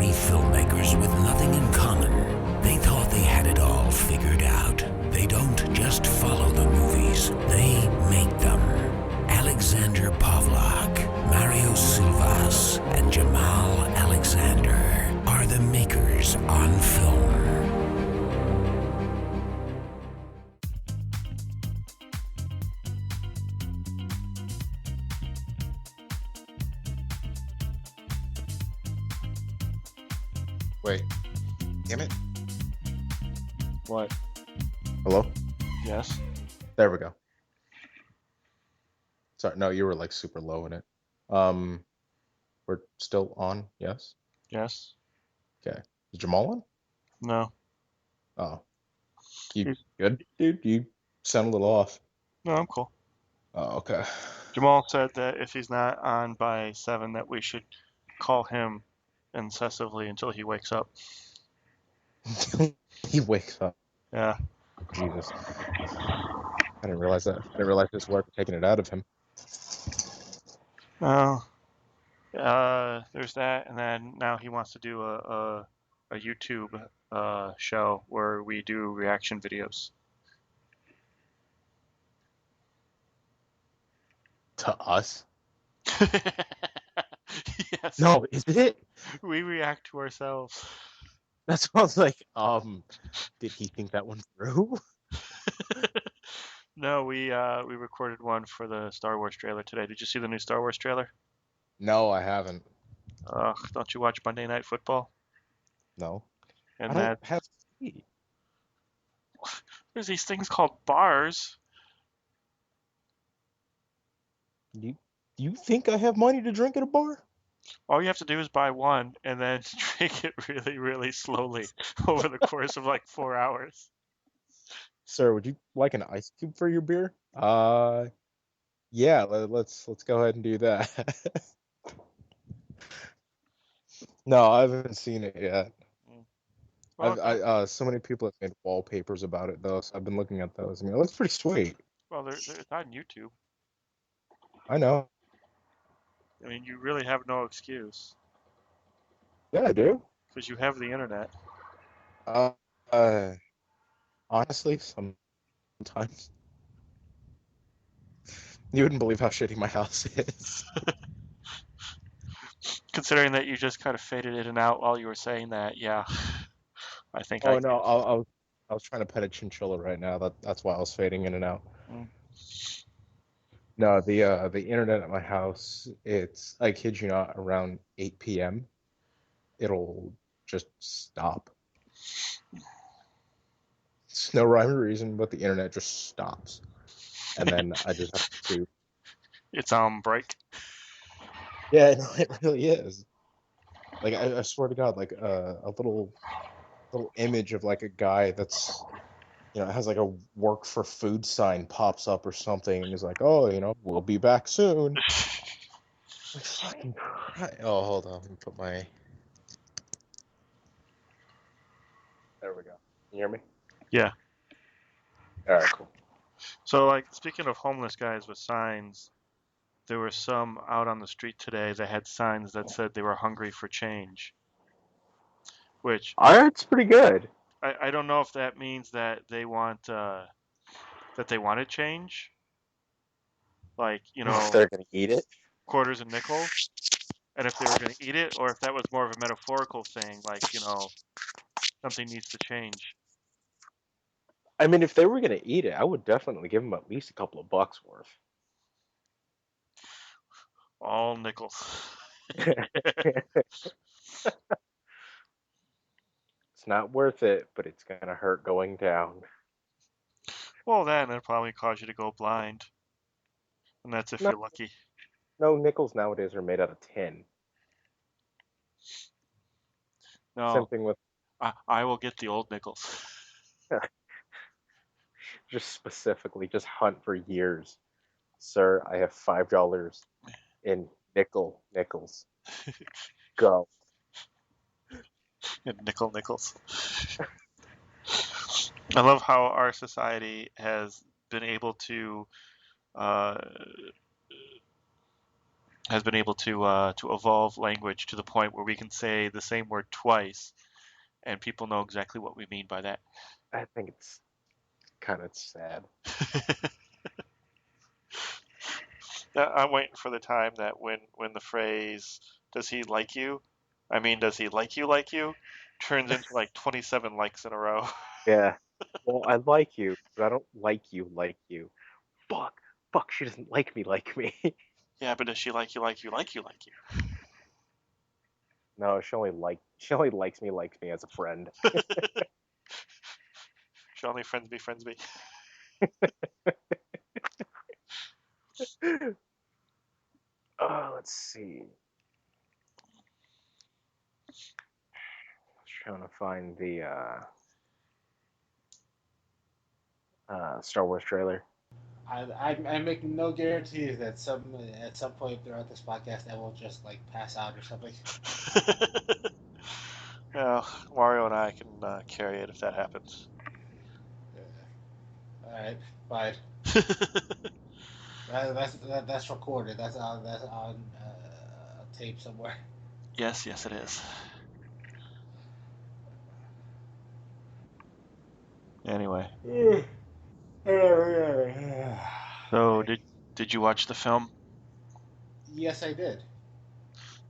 three filmmakers with nothing in common. They thought they had it all figured out. They don't just follow the movies, they make them. Alexander Pavlak, Mario Silvas, and Jamal Alexander are the makers on film. Wait. Damn it. What? Hello? Yes. There we go. Sorry, no, you were like super low in it. We're still on, yes? Yes. Okay. Is Jamal on? No. Oh. You good, dude? You sound a little off. No, I'm cool. Oh, okay. Jamal said that if he's not on by 7, that we should call him incessantly until he wakes up. He wakes up. Yeah. Jesus. I didn't realize that. I didn't realize this work taking it out of him. Oh. There's that, and then now he wants to do a YouTube show where we do reaction videos. To us? Yes. No, is it? We react to ourselves. That sounds like, did he think that one through? No, we recorded one for the Star Wars trailer today. Did you see the new Star Wars trailer? No, I haven't. Don't you watch Monday Night Football? No. And I don't have tea. there's these things called bars. You think I have money to drink at a bar? All you have to do is buy one and then drink it really, really slowly over the course of like 4 hours. Sir, would you like an ice cube for your beer? Yeah, let's go ahead and do that. No, I haven't seen it yet. Well, So many people have made wallpapers about it though, so I've been looking at those. I mean, it looks pretty sweet. well, it's on YouTube. I know. I mean, you really have no excuse Yeah, I do. because you have the internet. Uh, honestly, sometimes you wouldn't believe how shitty my house is. Considering that you just kind of faded in and out while you were saying that, yeah, I think Oh no, I was trying to pet a chinchilla right now. That's why I was fading in and out. Mm. No, the internet at my house, it's, I kid you not, around 8 p.m. it'll just stop. It's no rhyme or reason, but the internet just stops. And then I just have to... It's on break. Yeah, no, it really is. Like, I swear to God, like a little image of like a guy that's, has like a work for food sign pops up or something, and he's like, oh, we'll be back soon. Like, fucking Christ. Oh, hold on. Let me put my... There we go. Can you hear me? Yeah. All right, cool. So, like, speaking of homeless guys with signs, there were some out on the street today that had signs that said they were hungry for change. Which It's pretty good. I don't know if that means that they want to change, like, If they're gonna eat it. quarters and nickels, and if they were going to eat it, or if that was more of a metaphorical thing, like, something needs to change. I mean, if they were gonna eat it, I would definitely give them at least a couple of bucks worth. All nickels. It's not worth it, but it's gonna hurt going down. Well, then it'll probably cause you to go blind, and that's if No, you're lucky. no, nickels nowadays are made out of tin. Same No, thing with I will get the old nickels. just specifically just hunt for years. Sir, I have $5 in nickels. Go. And nickels. I love how our society has been able to has been able to evolve language to the point where we can say the same word twice, and people know exactly what we mean by that. I think it's kind of sad. I'm waiting for the time that when the phrase "Does he like you?" I mean, "Does he like you?" turns into like 27 likes in a row. Yeah. Well, I like you, but I don't like you. Fuck. Fuck, she doesn't like me. Yeah, but does she like you? No, she only likes me as a friend. Should only friends be friends be? Let's see. I was trying to find the Star Wars trailer. I'm making no guarantees that at some point throughout this podcast I won't just like pass out or something. Yeah, Mario and I can carry it if that happens. All right, fine. That's recorded. That's on tape somewhere. Yes, yes, it is. Anyway, so did you watch the film? Yes, I did.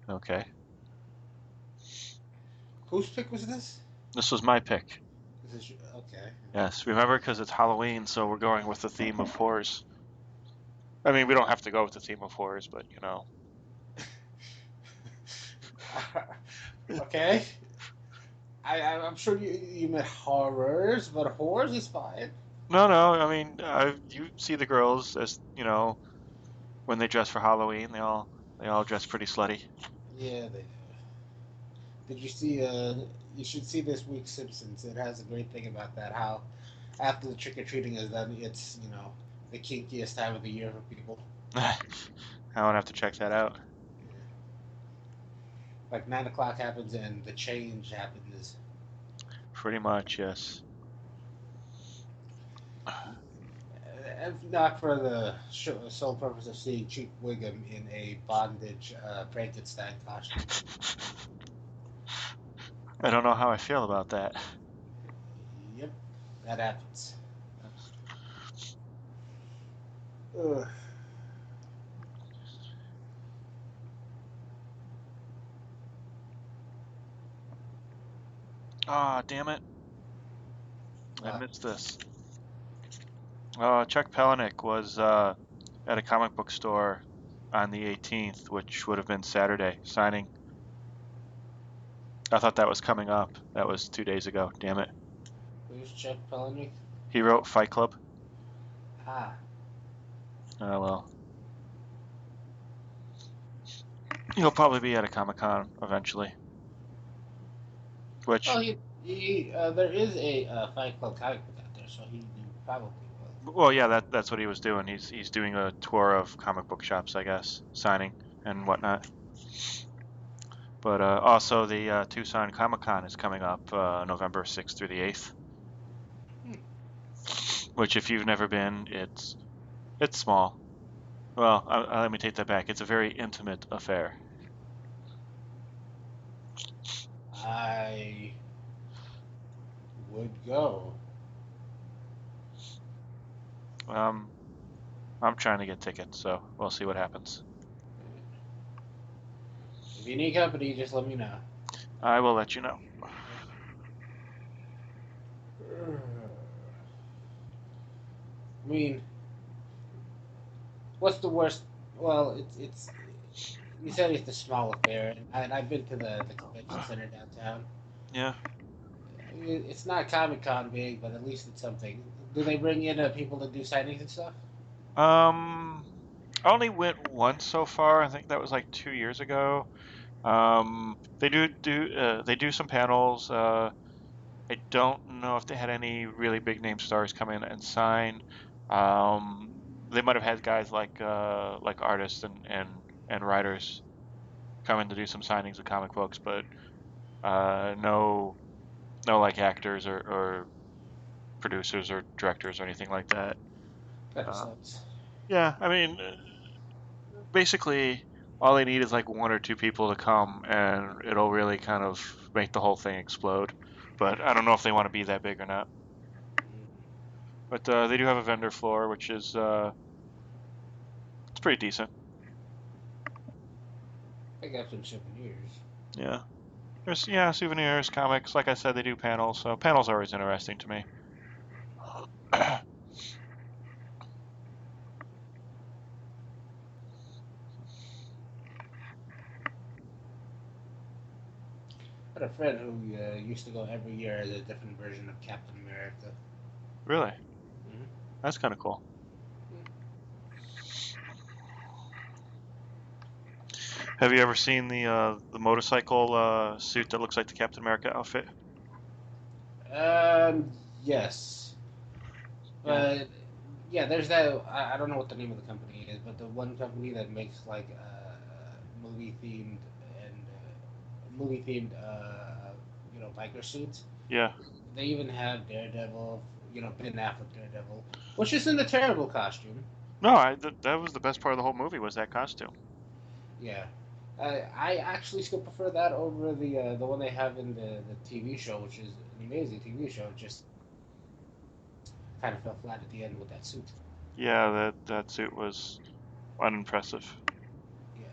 Okay, Whose pick was this? this was my pick. This is okay. Yes, remember, because it's Halloween, so we're going with the theme of horrors. I mean, we don't have to go with the theme of horrors, but you know. Okay. I'm sure you meant horrors, but horrors is fine. No, no, I mean, you see the girls as, you know, when they dress for Halloween, they all dress pretty slutty. Yeah, they do. Did you see? You should see this week's Simpsons. It has a great thing about that. How after the trick or treating is done, it's the kinkiest time of the year for people. I won't have to check that out. Like 9 o'clock happens and the change happens. Pretty much, yes. If not for the sole purpose of seeing Chief Wiggum in a bondage Frankenstein costume. I don't know how I feel about that. Yep, that happens. Ugh. Ah, damn it. I What? missed this. Chuck Palahniuk was at a comic book store on the 18th, which would have been Saturday, signing. I thought that was coming up. That was 2 days ago. Damn it. Who's Chuck Palahniuk? He wrote Fight Club. Ah, Oh, well. He'll probably be at a Comic-Con eventually. Which, well, there is a Fight Club comic book out there, so he probably will. well, yeah, that's what he was doing. He's doing a tour of comic book shops, I guess, signing and whatnot. But also the Tucson Comic-Con is coming up November 6th through the 8th. Which, if you've never been, it's small. Well, let me take that back. It's a very intimate affair. I would go. I'm trying to get tickets, so we'll see what happens. If you need company, just let me know. I will let you know. I mean, what's the worst? Well, it's you said it's a small affair, and I've been to the convention center downtown. Yeah. It's not Comic Con big, but at least it's something. Do they bring in people to do signings and stuff? I only went once so far. I think that was like 2 years ago. They do some panels. I don't know if they had any really big name stars come in and sign. They might have had guys like artists and writers come in to do some signings of comic books, but no like actors or producers or directors or anything like that. That Uh, sucks. yeah, I mean, basically all they need is like one or two people to come, and it'll really kind of make the whole thing explode. But I don't know if they want to be that big or not. But they do have a vendor floor, which is it's pretty decent. I got some souvenirs. Yeah. There's souvenirs, comics. Like I said, they do panels, so panels are always interesting to me. I had a friend who used to go every year as a different version of Captain America. Really? Mhm. That's kind of cool. Have you ever seen the motorcycle suit that looks like the Captain America outfit? Yes, Yeah. but yeah, there's that. I don't know what the name of the company is, but the one company that makes like movie themed and movie themed, biker suits. Yeah. They even have Daredevil, Ben Affleck Daredevil, which isn't a terrible costume. No, that was the best part of the whole movie was that costume. Yeah. I actually still prefer that over the one they have in the TV show, which is an amazing TV show. It just kind of fell flat at the end with that suit. Yeah, that suit was unimpressive. Yeah.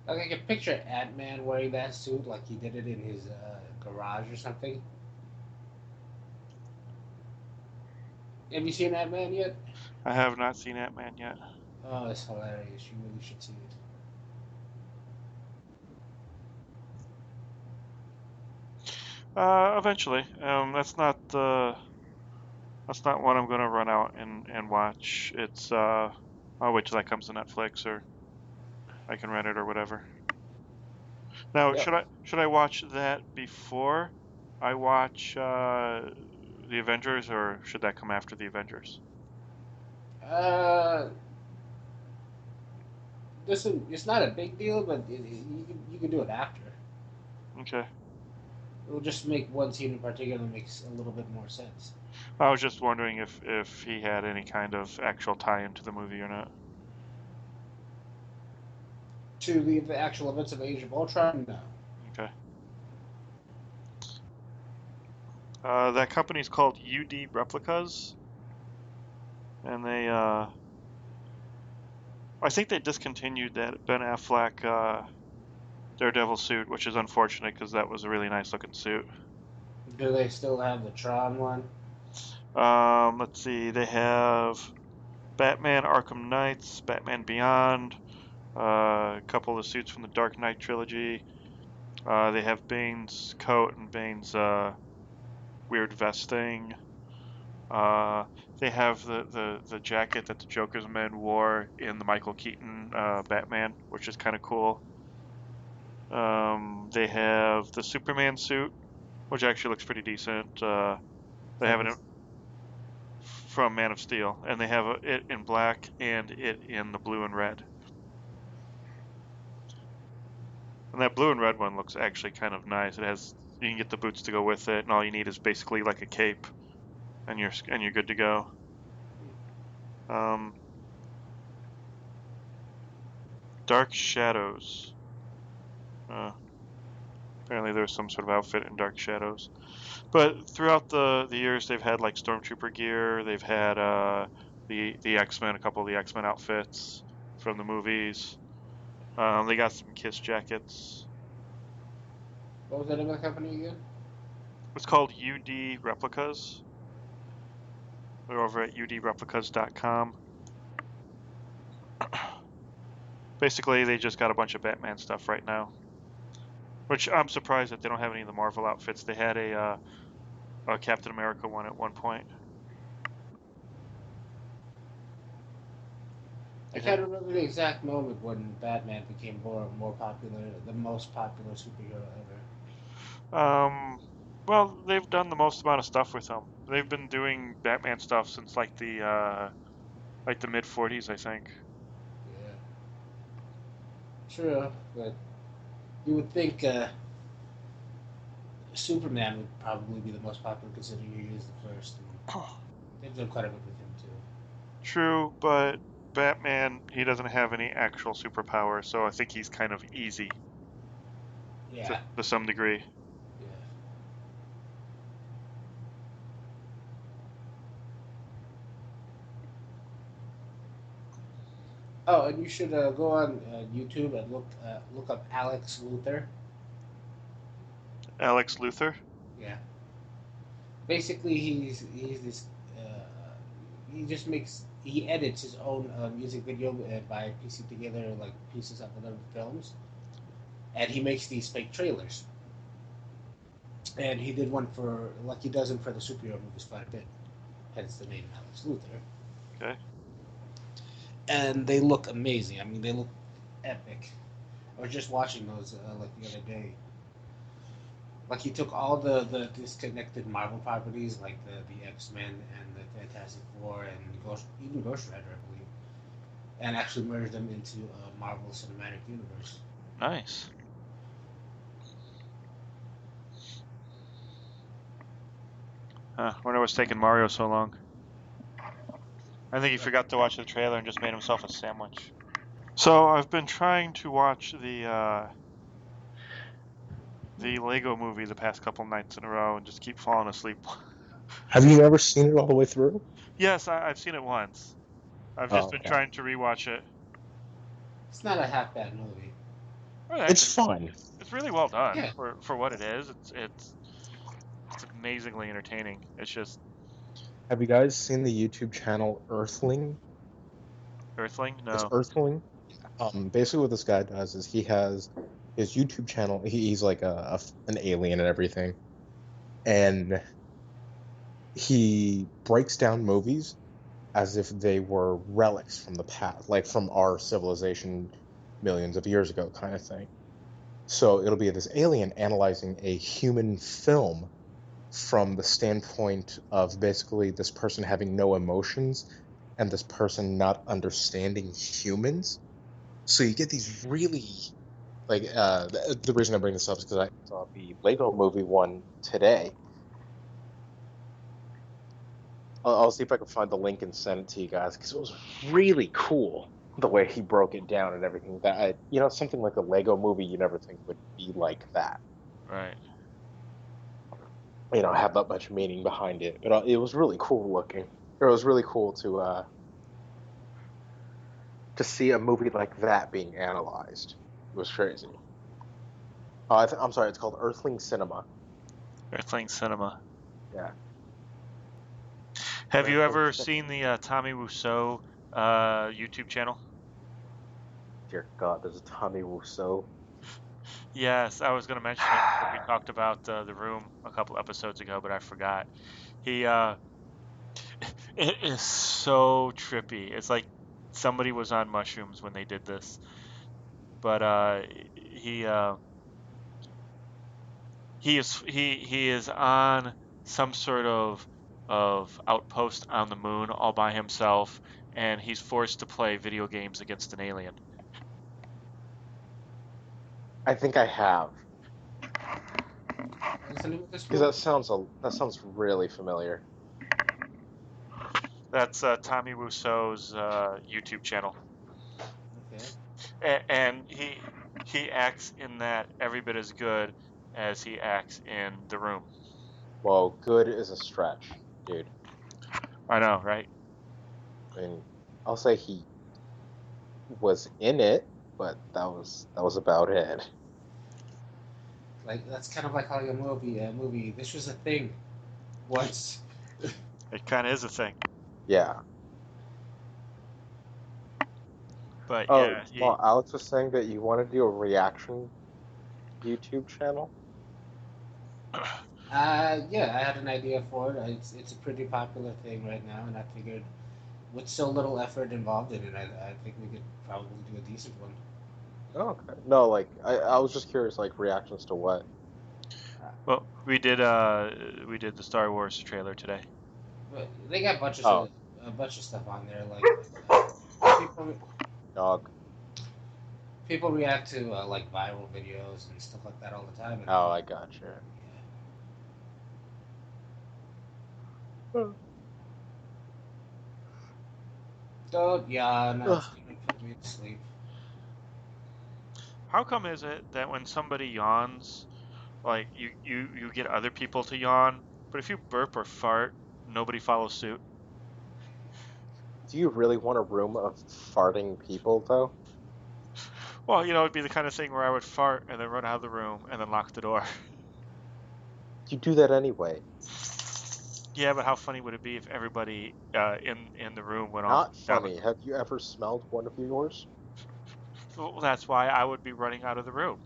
Like I can picture Ant-Man wearing that suit, like he did it in his garage or something. Have you seen Ant-Man yet? I have not seen Ant-Man yet. Oh, it's hilarious. You really should see it. Eventually. That's not one I'm gonna run out and watch. It's I'll wait till that comes to Netflix or I can rent it or whatever. Now, Yep. should I watch that before I watch the Avengers, or should that come after the Avengers? Uh, listen, it's not a big deal, but you can do it after. Okay. It'll just make one scene in particular makes a little bit more sense. I was just wondering if he had any kind of actual tie-in to the movie or not. To the actual events of Age of Ultron, no. Okay. That company's called UD Replicas, and I think they discontinued that Ben Affleck Daredevil suit, which is unfortunate because that was a really nice looking suit. Do they still have the Tron one? Let's see, they have Batman Arkham Knights, Batman Beyond, a couple of suits from the Dark Knight trilogy. They have Bane's coat and Bane's weird vest thing. Uh, they have the jacket that the Joker's men wore in the Michael Keaton Batman, which is kind of cool. They have the Superman suit, which actually looks pretty decent. They have From it from Man of Steel, and they have it in black and it in the blue and red. And that blue and red one looks actually kind of nice. It has you can get the boots to go with it, and all you need is basically like a cape, and you're good to go. Um, Dark Shadows. Uh, Apparently there's some sort of outfit in Dark Shadows. But throughout the years, they've had like Stormtrooper gear. They've had the X-Men, a couple of the X-Men outfits from the movies. They got some Kiss jackets. What was the name of the company again? It's called UD Replicas. They're over at udreplicas.com. Basically, they just got a bunch of Batman stuff right now, which I'm surprised that they don't have any of the Marvel outfits. They had a Captain America one at one point. I They had, can't remember the exact moment when Batman became more popular, the most popular superhero ever. um, well, they've done the most amount of stuff with them. They've been doing Batman stuff since like the mid '40s, I think. Yeah, true, but you would think Superman would probably be the most popular considering he is the first. And they've done quite a bit with him too. True, but Batman, he doesn't have any actual superpower, so I think he's kind of easy Yeah. to some degree. Yeah. Oh, and you should go on YouTube and look up Alex Luthor. Alex Luthor? Yeah. Basically, he's this. He just he edits his own music video by piecing together like pieces of other films, and he makes these fake trailers. And he did one for like he does them for the superhero movies quite a bit, hence the name Alex Luthor. Okay. And they look amazing. I mean, they look epic. I was just watching those like the other day. Like he took all the disconnected Marvel properties, like the X Men and the Fantastic Four and even Ghost Rider, I believe, and actually merged them into a Marvel Cinematic Universe. Nice. Huh, I wonder what's taking Mario so long. I think he forgot to watch the trailer and just made himself a sandwich. So I've been trying to watch the Lego movie the past couple nights in a row and just keep falling asleep. Have you ever seen it all the way through? Yes, I've seen it once. I've just been trying to rewatch it. It's not a half bad movie. Well, It's actually, fun. it's really well done Yeah. for what it is. It's amazingly entertaining. It's just Have you guys seen the YouTube channel Earthling? Earthling. It's No. Earthling. Basically, what this guy does is he has his YouTube channel. He's like an alien and everything, and he breaks down movies as if they were relics from the past, like from our civilization millions of years ago, kind of thing. So it'll be this alien analyzing a human film from the standpoint of basically this person having no emotions and this person not understanding humans. So you get these really like the reason I bring this up is because I saw the Lego Movie one today. I'll see if I can find the link and send it to you guys because it was really cool the way he broke it down and everything. Something like a Lego Movie you never think would be like that. Right. Have that much meaning behind it. It was really cool looking. It was really cool to see a movie like that being analyzed. It was crazy. I'm sorry, it's called Earthling Cinema. Earthling Cinema. Yeah. Have you ever Cinema. seen the Tommy Wiseau YouTube channel? Dear God, there's a Tommy Wiseau. Yes, I was going to mention it when we talked about The Room a couple episodes ago, but I forgot. He it is so trippy. It's like somebody was on mushrooms when they did this. But he uh he is on some sort of outpost on the moon all by himself, and he's forced to play video games against an alien. I think I have. What's the name of this Because movie? that sounds really familiar. That's Tommy Wiseau's YouTube channel, Okay. and he acts in that every bit as good as he acts in The Room. Well, good is a stretch, dude. I know, right? I mean, I'll say he was in it, but that was about it. Like that's kind of like how a movie. This was a thing once. It kind of is a thing. Yeah. But Oh, yeah, well, Alex was saying that you want to do a reaction YouTube channel. Yeah, I had an idea for it. It's a pretty popular thing right now, and I figured with so little effort involved in it, I think we could probably do a decent one. Oh, okay. No, like I was just curious, like reactions to what? Uh, well, we did the Star Wars trailer today. but they got Oh, a bunch of stuff on there. Like people dog. people react to like viral videos and stuff like that all the time, and Oh, I gotcha. yeah. Don't yawn. Ugh. It's gonna put me to sleep. How come is it that when somebody yawns, like you get other people to yawn, but if you burp or fart, nobody follows suit? Do you really want a room of farting people, though? Well, it'd be the kind of thing where I would fart and then run out of the room and then lock the door. You do that anyway. Yeah, but how funny would it be if everybody in the room went off Not down funny. Have you ever smelled one of yours? Well, that's why I would be running out of the room.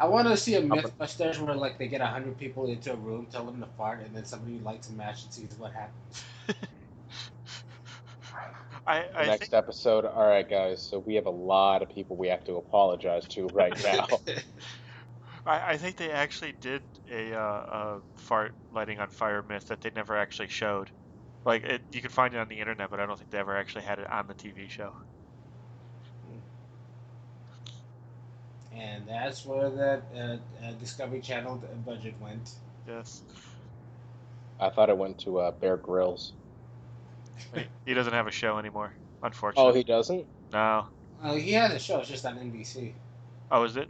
I want to see a I'm gonna, MythBusters where like they get 100 people into a room, tell them to fart, and then somebody lights a match and sees what happens. I the I think next episode. All right, guys. So we have a lot of people we have to apologize to right now. I think they actually did a fart lighting on fire myth that they never actually showed. Like you can find it on the internet, but I don't think they ever actually had it on the TV show. And that's where that Discovery Channel budget went. Yes, I thought it went to Bear Grylls. he doesn't have a show animiore, Oh, unfortunately. he doesn't? No. He has a show, it's just on NBC. Oh, is it?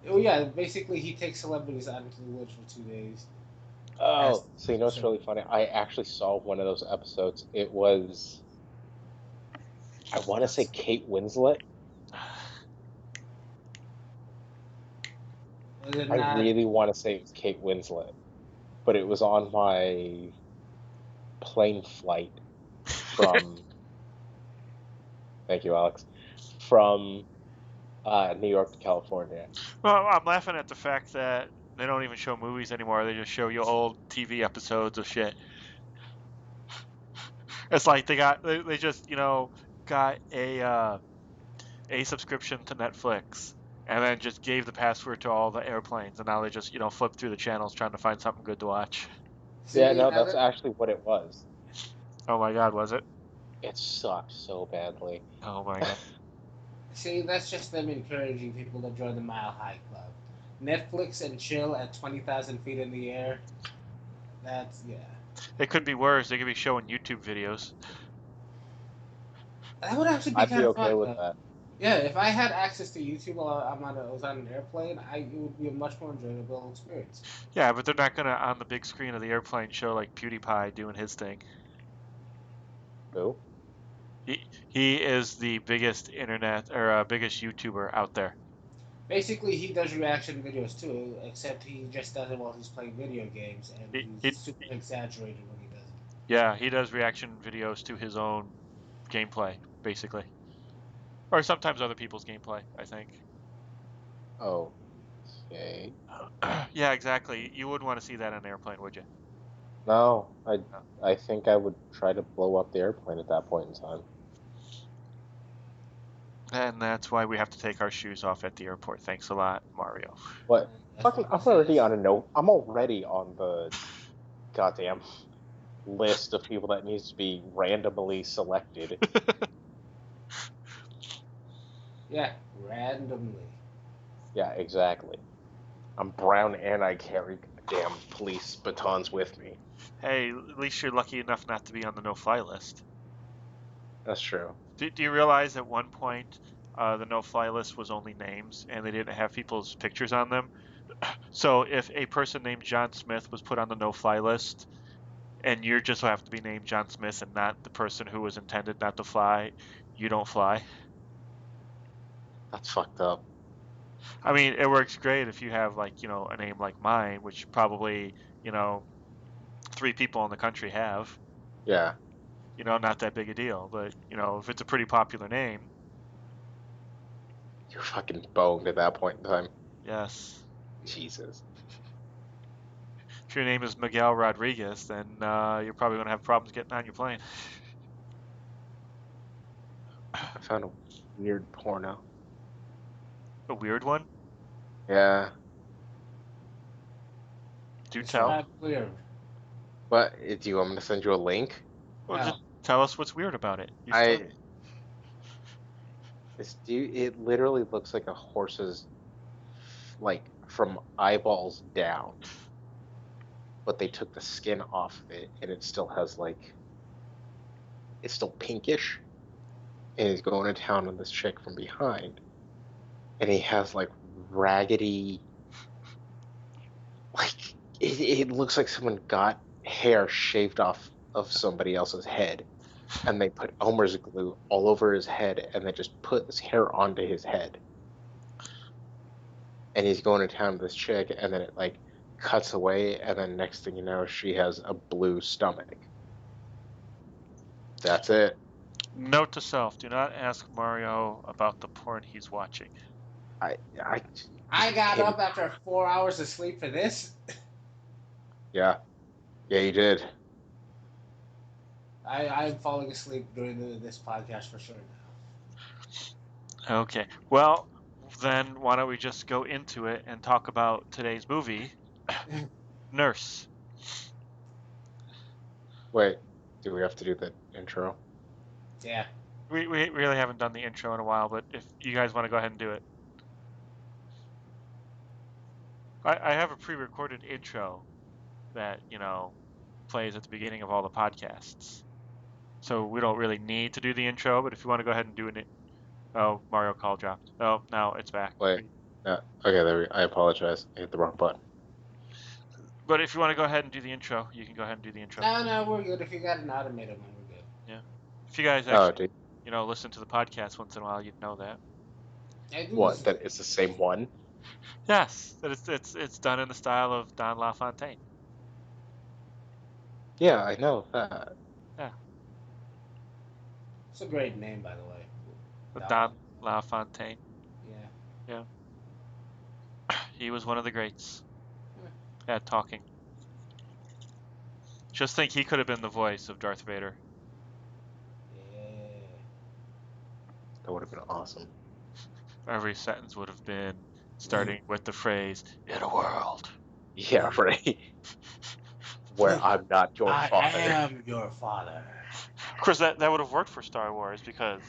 Oh yeah, basically he takes celebrities out into the woods for 2 days. As Oh, so you know what's so, really funny? I actually saw one of those episodes. It was, I want to say Kate Winslet. was it I not? really want to say it was Kate Winslet, but it was on my plane flight from, thank you, Alex, from New York to California. Well, I'm laughing at the fact that they don't even show movies anymore. They just show you old TV episodes of shit. It's like they just got a subscription to Netflix and then just gave the password to all the airplanes, and now they just flip through the channels trying to find something good to watch. Yeah, See no, now that's that actually what it was. Oh my God, was it? It sucked so badly. Oh my God. see that's just them encouraging people to join the Mile High Club. Netflix and chill at 20,000 feet in the air. That's yeah. It could be worse. They could be showing YouTube videos. That would actually be I'd kind be of okay fun with though. that. Yeah, if I had access to YouTube while I was on an airplane, it would be a much more enjoyable experience. Yeah, but they're not gonna on the big screen of the airplane show like PewDiePie doing his thing. Who? He is the biggest internet or biggest YouTuber out there. Basically, he does reaction videos too, except he just does it while he's playing video games, and He, he's he super exaggerated when he does it. Yeah, he does reaction videos to his own gameplay, basically. Or sometimes other people's gameplay, I think. Okay. Yeah, exactly. You wouldn't want to see that on an airplane, would you? No, No. I think I would try to blow up the airplane at that point in time. And that's why we have to take our shoes off at the airport. Thanks a lot, Mario. What? That's Fucking, why I'm this already is. on a note. I'm already on the goddamn list of people that needs to be randomly selected. Yeah, randomly. Yeah, exactly. I'm brown and I carry damn police batons with me. Hey, at least you're lucky enough not to be on the no-fly list. That's true. Do you realize at one point the no-fly list was only names and they didn't have people's pictures on them? So if a person named John Smith was put on the no-fly list, and you just have to be named John Smith and not the person who was intended not to fly, you don't fly. That's fucked up. I mean, it works great if you have like, a name like mine, which probably, you know, 3 people in the country have, Yeah, not that big a deal. But, if it's a pretty popular name, you're fucking boned at that point in time. yes. Jesus. If your name is Miguel Rodriguez, then you're probably going to have problems getting on your plane. I found a weird porno. A weird one? Yeah, Do tell. Describe weird. but do you want me to send you a link? Well, No. just tell us what's weird about it. You I started. this dude, it literally looks like a horse's like from eyeballs down, but they took the skin off of it, and it still has like is still pinkish, and he's going to town on this chick from behind, and he has like raggedy, like it looks like someone got hair shaved off of somebody else's head, and they put Elmer's glue all over his head, and they just put this hair onto his head. And he's going to town with this chick, and then it like cuts away, and then next thing you know, she has a blue stomach. That's it. Note to self: do not ask Mario about the porn he's watching. I I got came. up after 4 hours of sleep for this. Yeah, you did. I'm falling asleep during this podcast for sure now. Okay. Well, then why don't we just go into it and talk about today's movie, Nurse. Wait, do we have to do the intro? Yeah. We really haven't done the intro in a while, but if you guys want to go ahead and do it. I have a pre-recorded intro that, plays at the beginning of all the podcasts. So we don't really need to do the intro, but if you want to go ahead and do it. Oh, Mario call dropped. Oh, now it's back. Wait, no. Okay, I apologize. I hit the wrong button. But if you want to go ahead and do the intro, you can go ahead and do the intro. No, we're good. If you got an automated one, we're good. Yeah. If you guys actually, listen to the podcast once in a while, you'd know that. What? That it's the same one? Yes, that it's done in the style of Don LaFontaine. Yeah, I know that. Yeah. It's a great name, by the way. Don LaFontaine. Yeah. He was one of the greats at talking. Just think he could have been the voice of Darth Vader. Yeah. That would have been awesome. Every sentence would have been starting with the phrase, "In a world." Yeah, right. Where I'm not your father. I am your father. Of course, that would have worked for Star Wars because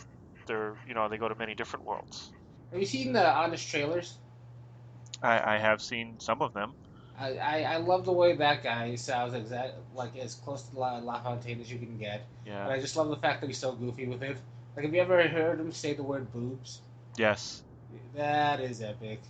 they go to many different worlds. Have you seen the Honest trailers? I have seen some of them. I love the way that guy sounds like as close to LaFontaine as you can get. Yeah. And I just love the fact that he's so goofy with it. Like, have you ever heard him say the word boobs? Yes. That is epic.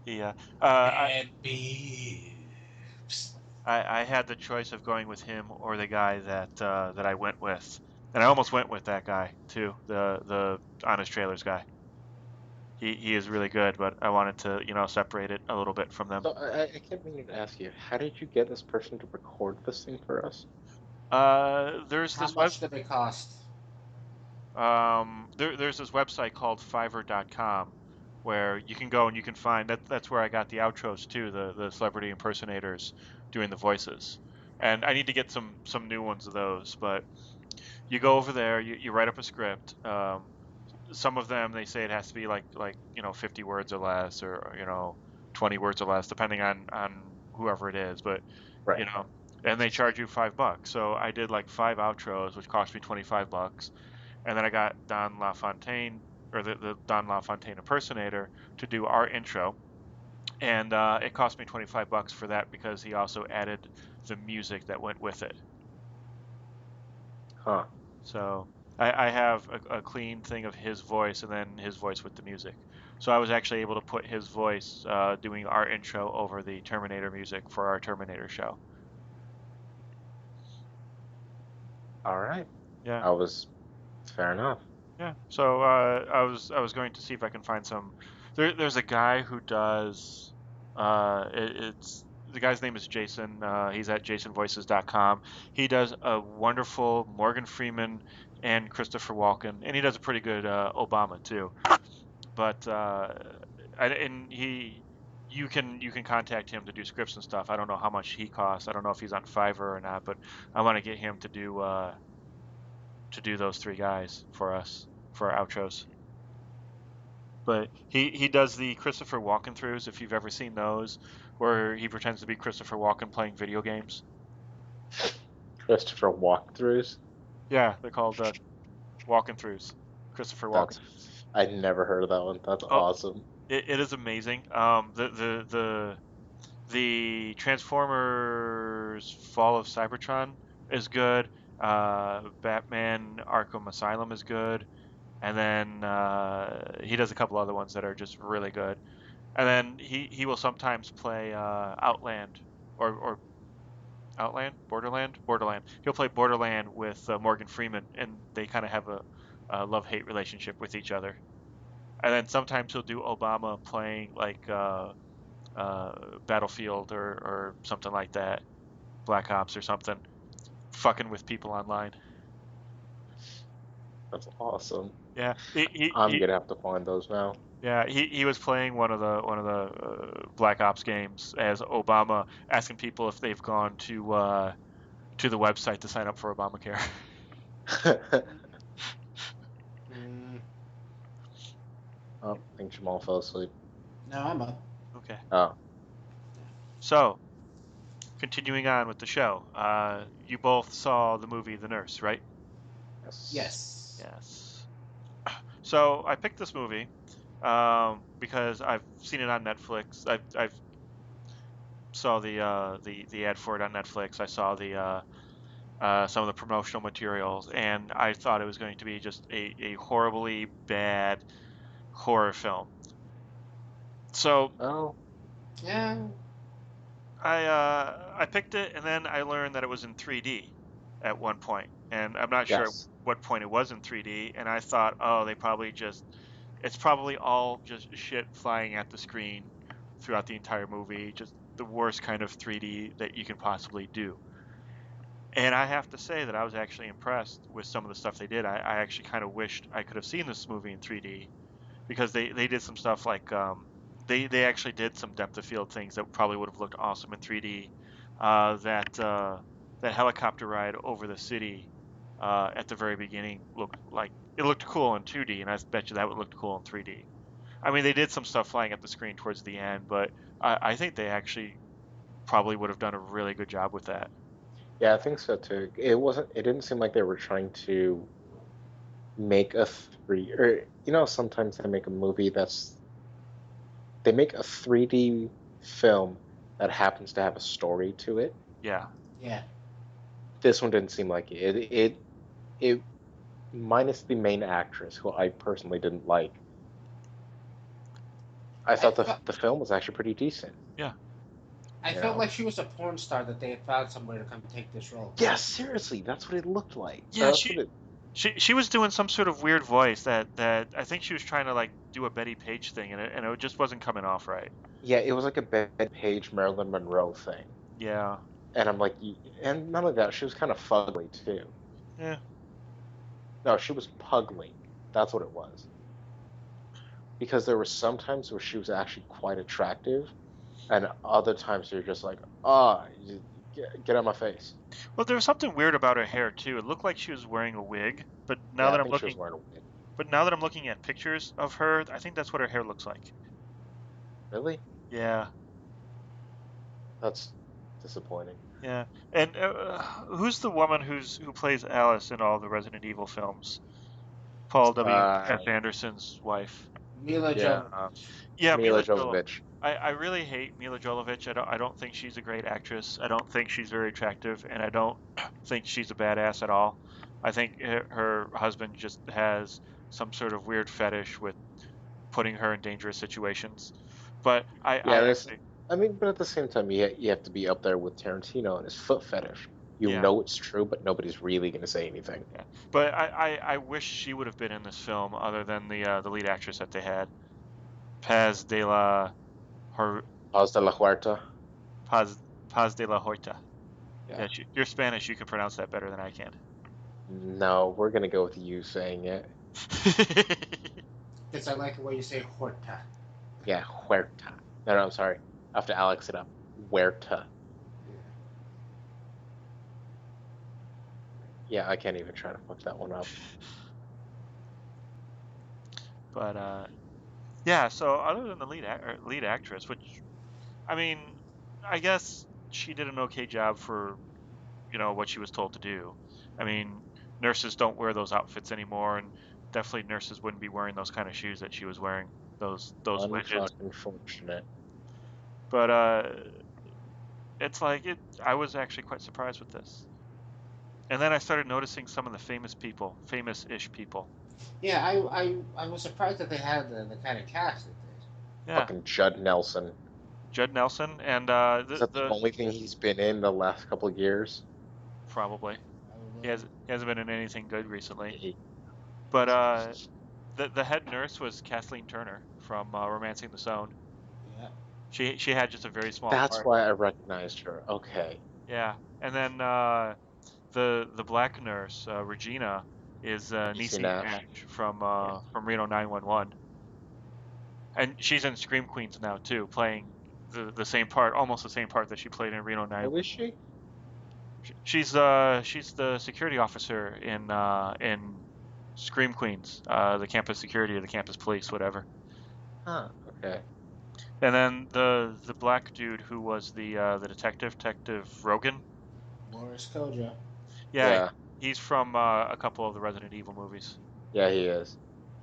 Yeah. And boobs. I had the choice of going with him or the guy that I went with, and I almost went with that guy too, the Honest Trailers guy. He is really good, but I wanted to separate it a little bit from them. So I kept meaning to ask you, how did you get this person to record this thing for us? There's How this much did it cost? there's this website called Fiverr.com where you can go and you can find that's where I got the outros too, the celebrity impersonators doing the voices. And I need to get some new ones of those, but you go over there, you write up a script. Some of them they say it has to be like 50 words or less, or 20 words or less, depending on whoever it is. But Right. and they charge you $5. So I did like 5 outros, which cost me $25. And then I got Don LaFontaine, or the Don LaFontaine impersonator, to do our intro. And it cost me $25 for that because he also added the music that went with it. Huh. So I have a clean thing of his voice and then his voice with the music. So I was actually able to put his voice doing our intro over the Terminator music for our Terminator show. All right. Yeah. Fair enough. Yeah. So I was going to see if I can find some. There's a guy who does. It's the guy's name is Jason. He's at jasonvoices.com. He does a wonderful Morgan Freeman and Christopher Walken, and he does a pretty good Obama too. But you can contact him to do scripts and stuff. I don't know how much he costs. I don't know if he's on Fiverr or not, but I want to get him to do those 3 guys for us for our outros. But he does the Christopher Walken throughs, if you've ever seen those, where he pretends to be Christopher Walken playing video games. Christopher walkthroughs? Yeah, they're called Walken throughs. Christopher Walken. I never heard of that one. That's awesome. It is amazing. The Transformers Fall of Cybertron is good, Batman Arkham Asylum is good, and then he does a couple other ones that are just really good. And then he will sometimes play Outland or Outland, Borderland. He'll play Borderland with Morgan Freeman, and they kind of have a love-hate relationship with each other. And then sometimes he'll do Obama playing like Battlefield or something like that, Black Ops or something, fucking with people online. That's awesome. Yeah, I'm gonna have to find those now. yeah, he was playing one of the Black Ops games as Obama, asking people if they've gone to the website to sign up for Obamacare. Mm, Oh, I think Jamal fell asleep. no, I'm up. Okay. Oh, So, continuing on with the show, you both saw the movie The Nurse, right? yes. Yes. Yes. So I picked this movie because I've seen it on Netflix. I've saw the ad for it on Netflix. I saw the some of the promotional materials, and I thought it was going to be just a horribly bad horror film. So Oh, Yeah. I picked it, and then I learned that it was in 3D at one point, and I'm not sure at yes. what point it was in 3D. And I thought, oh, they probably just it's probably all just shit flying at the screen throughout the entire movie, just the worst kind of 3D that you can possibly do. And I have to say that I was actually impressed with some of the stuff they did. I actually kind of wished I could have seen this movie in 3D because they did some stuff like they actually did some depth of field things that probably would have looked awesome in 3D. That helicopter ride over the city at the very beginning looked like it looked cool in 2D, and I bet you that would look cool in 3D. I mean, they did some stuff flying at the screen towards the end, but I think they actually probably would have done a really good job with that. Yeah, I think so too. It wasn't. It didn't seem like they were trying to make a three, or sometimes they make a movie they make a 3D film that happens to have a story to it. Yeah. Yeah. This one didn't seem like it. It minus the main actress, who I personally didn't like. I I thought felt the film was actually pretty decent. Yeah. I You felt know. like she was a porn star that they had found somewhere to come take this role. Yeah, seriously, that's what it looked like. Yeah, That's what it. she was doing some sort of weird voice that I think she was trying to like do a Betty Page thing, and it just wasn't coming off right. Yeah, it was like a Bed Page Marilyn Monroe thing, Yeah. and I'm like, and none of that. She was kind of fugly too. Yeah. No, she was pugly. That's what it was. Because there were some times where she was actually quite attractive, and other times you're just like, get out of my face. Well, there was something weird about her hair too. It looked like she was wearing a wig, Yeah, I think she was wearing a wig. but now that I'm looking at pictures of her, I think that's what her hair looks like. Really? Yeah. That's disappointing. Yeah. And who's the woman who plays Alice in all the Resident Evil films? Paul W. Uh, S. Anderson's wife. Mila yeah, Jovovich. Yeah, Mila Mila Jovovich. Jovovich. I really hate Mila Jovovich. I don't think she's a great actress. I don't think she's very attractive, and I don't think she's a badass at all. I think her husband just has some sort of weird fetish with putting her in dangerous situations. But I Yeah, there's. actually, I mean, but at the same time, you have to be up there with Tarantino and his foot fetish. You yeah, know it's true, but nobody's really going to say anything. yeah. But I wish she would have been in this film other than the lead actress that they had, Paz de la Hor Paz de la Huerta. Paz Paz de la Hoyta. Yeah. Yeah, you're Spanish. You can pronounce that better than I can. No, we're going to go with you saying it. Because I like the way you say Horta. Yeah, Huerta. No, I'm sorry. I have to Alex it up. Huerta. Yeah, I can't even try to fuck that one up. But yeah. So other than the lead actress, which I mean, I guess she did an okay job for what she was told to do. I mean, nurses don't wear those outfits anymore, and definitely nurses wouldn't be wearing those kind of shoes that she was wearing. Those wedges. Unfucking fortunate. But it's like it. I was actually quite surprised with this. And then I started noticing some of the famous-ish people. Yeah, I was surprised that they had the kind of cast it did. Yeah, Fucking Judd Nelson. Judd Nelson and Is the that the the only thing he's been in the last couple of years? probably Probably. he hasn't been in anything good recently. He- But the head nurse was Kathleen Turner from *Romancing the Stone*. Yeah. She had just a very small That's part. why I recognized her. Okay. Yeah, and then the black nurse Regina is DC Niecy Nash. Nash Yeah. from Reno 911, and she's in Scream Queens now too, playing the same part, almost the same part that she played in Reno Oh, is 911. she? She's the security officer in Scream Queens, the campus security or the campus police, whatever. Huh. Okay. And then the black dude who was the detective Rogan. Boris Koja. Yeah, Yeah. he's from a couple of the Resident Evil movies. Yeah, he is.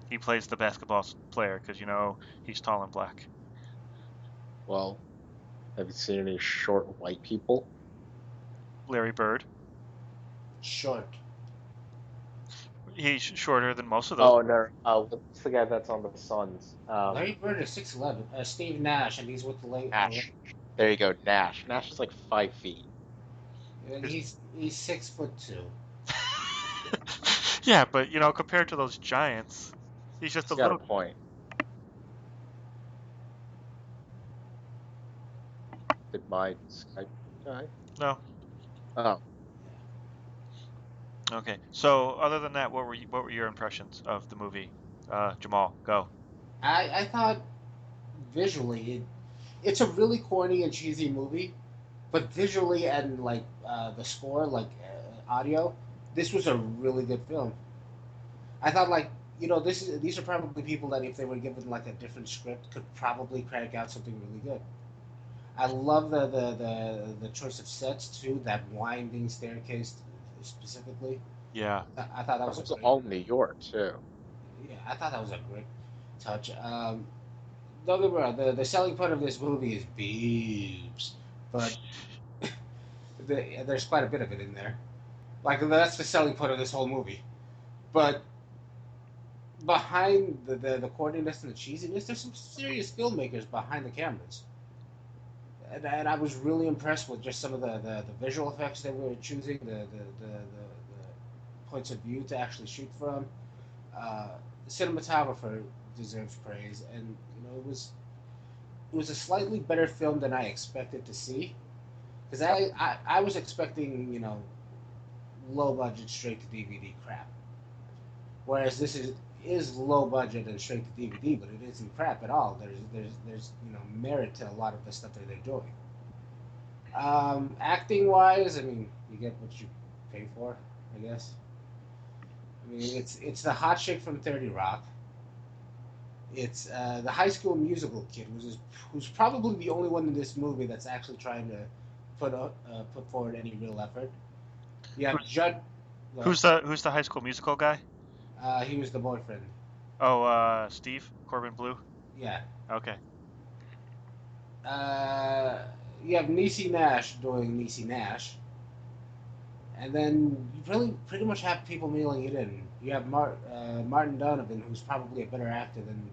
He plays the basketball player because he's tall and black. Well, have you seen any short white people? Larry Bird. Short. He's shorter than most of those. Oh no. What's the guy that's on the Suns? Larry Bird is 6'11". Steve Nash, and he's with the late. Nash. There you go, Nash. Nash is like 5 feet. And he's 6'2". Yeah, but compared to those giants, he's just a He's got a little. point. Did my Skype die? No. Oh, Okay. So other than that, what were your impressions of the movie? Jamal, go. I thought visually it's a really corny and cheesy movie, but visually and like the score, like audio, this was a really good film. I thought like these are probably people that if they were given like a different script could probably crank out something really good. I love the choice of sets too. That winding staircase specifically. Yeah. I thought that that was a was great. all New York too. Yeah, I thought that was a great touch. Don't get me wrong. The selling point of this movie is boobs, but there's quite a bit of it in there. Like that's the selling point of this whole movie. But behind the corniness and the cheesiness, there's some serious filmmakers behind the cameras. And I was really impressed with just some of the visual effects they were choosing, the points of view to actually shoot from. The cinematographer deserves praise, and it was a slightly better film than I expected to see. Because I was expecting low budget straight to DVD crap, whereas this is low budget and straight to DVD, but it isn't crap at all. There's merit to a lot of the stuff that they're doing. Acting wise, I mean, you get what you pay for, I guess. I mean, it's the hot chick from 30 Rock. It's the High School Musical kid, who's probably the only one in this movie that's actually trying to put forward any real effort. You have Who's Judd. who's the High School Musical guy? He was the boyfriend. Oh, Steve Corbin Blue. Yeah. Okay. Uh, you have Niecy Nash doing Niecy Nash, and then you really pretty much have people mailing it in. You have Martin Donovan, who's probably a better actor than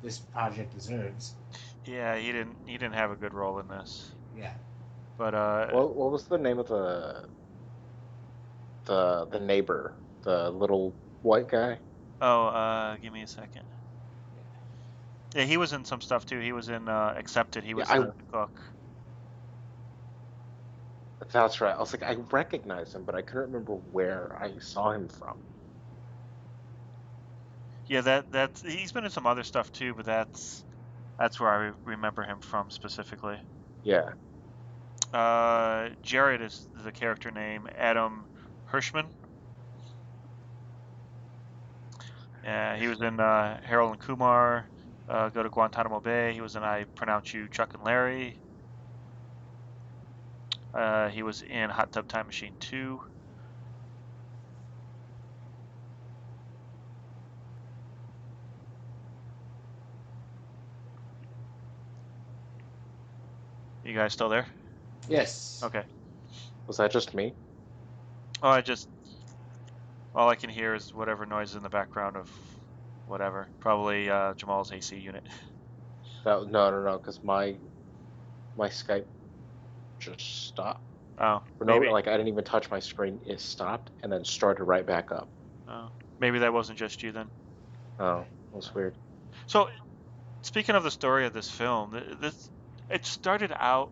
this project deserves. Yeah, he didn't have a good role in this. Yeah. But What was the name of the neighbor, the little white guy? oh, give me a second. Yeah, he was in some stuff too. He was in Accepted. He Yeah, was the cook. that's right. I was like, I recognized him, but I couldn't remember where I saw him from. Yeah, that's he's been in some other stuff too, but that's where I remember him from specifically. Yeah. Jared is the character name. Adam Hirschman. Yeah, he was in Harold and Kumar. Go to Guantanamo Bay. He was in I Pronounce You Chuck and Larry. He was in Hot Tub Time Machine 2. You guys still there? Yes. Okay. Was that just me? Oh, all I can hear is whatever noise is in the background of whatever. Probably Jamal's AC unit. No, because my Skype just stopped. Oh, For no, maybe. like I didn't even touch my screen. It stopped and then started right back up. Oh, maybe that wasn't just you then. Oh, that's weird. So, speaking of the story of this film, it started out.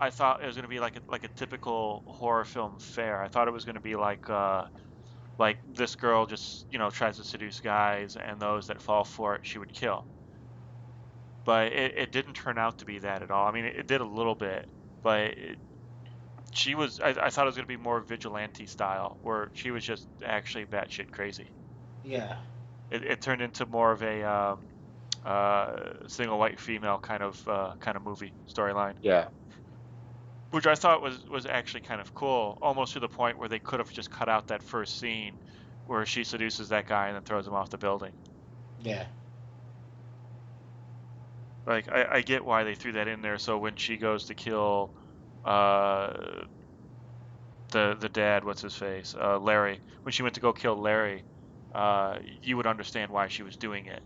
I thought it was going to be like a typical horror film fare. I thought it was going to be like this girl just tries to seduce guys, and those that fall for it she would kill. But it didn't turn out to be that at all. I mean, it did a little bit, but I thought it was going to be more vigilante style, where she was just actually batshit crazy. Yeah. It turned into more of a single white female kind of movie storyline, Yeah. which I thought was actually kind of cool, almost to the point where they could have just cut out that first scene where she seduces that guy and then throws him off the building. Yeah. Like I get why they threw that in there, so when she goes to kill uh the dad, what's his face, Larry, when she went to go kill Larry, you would understand why she was doing it,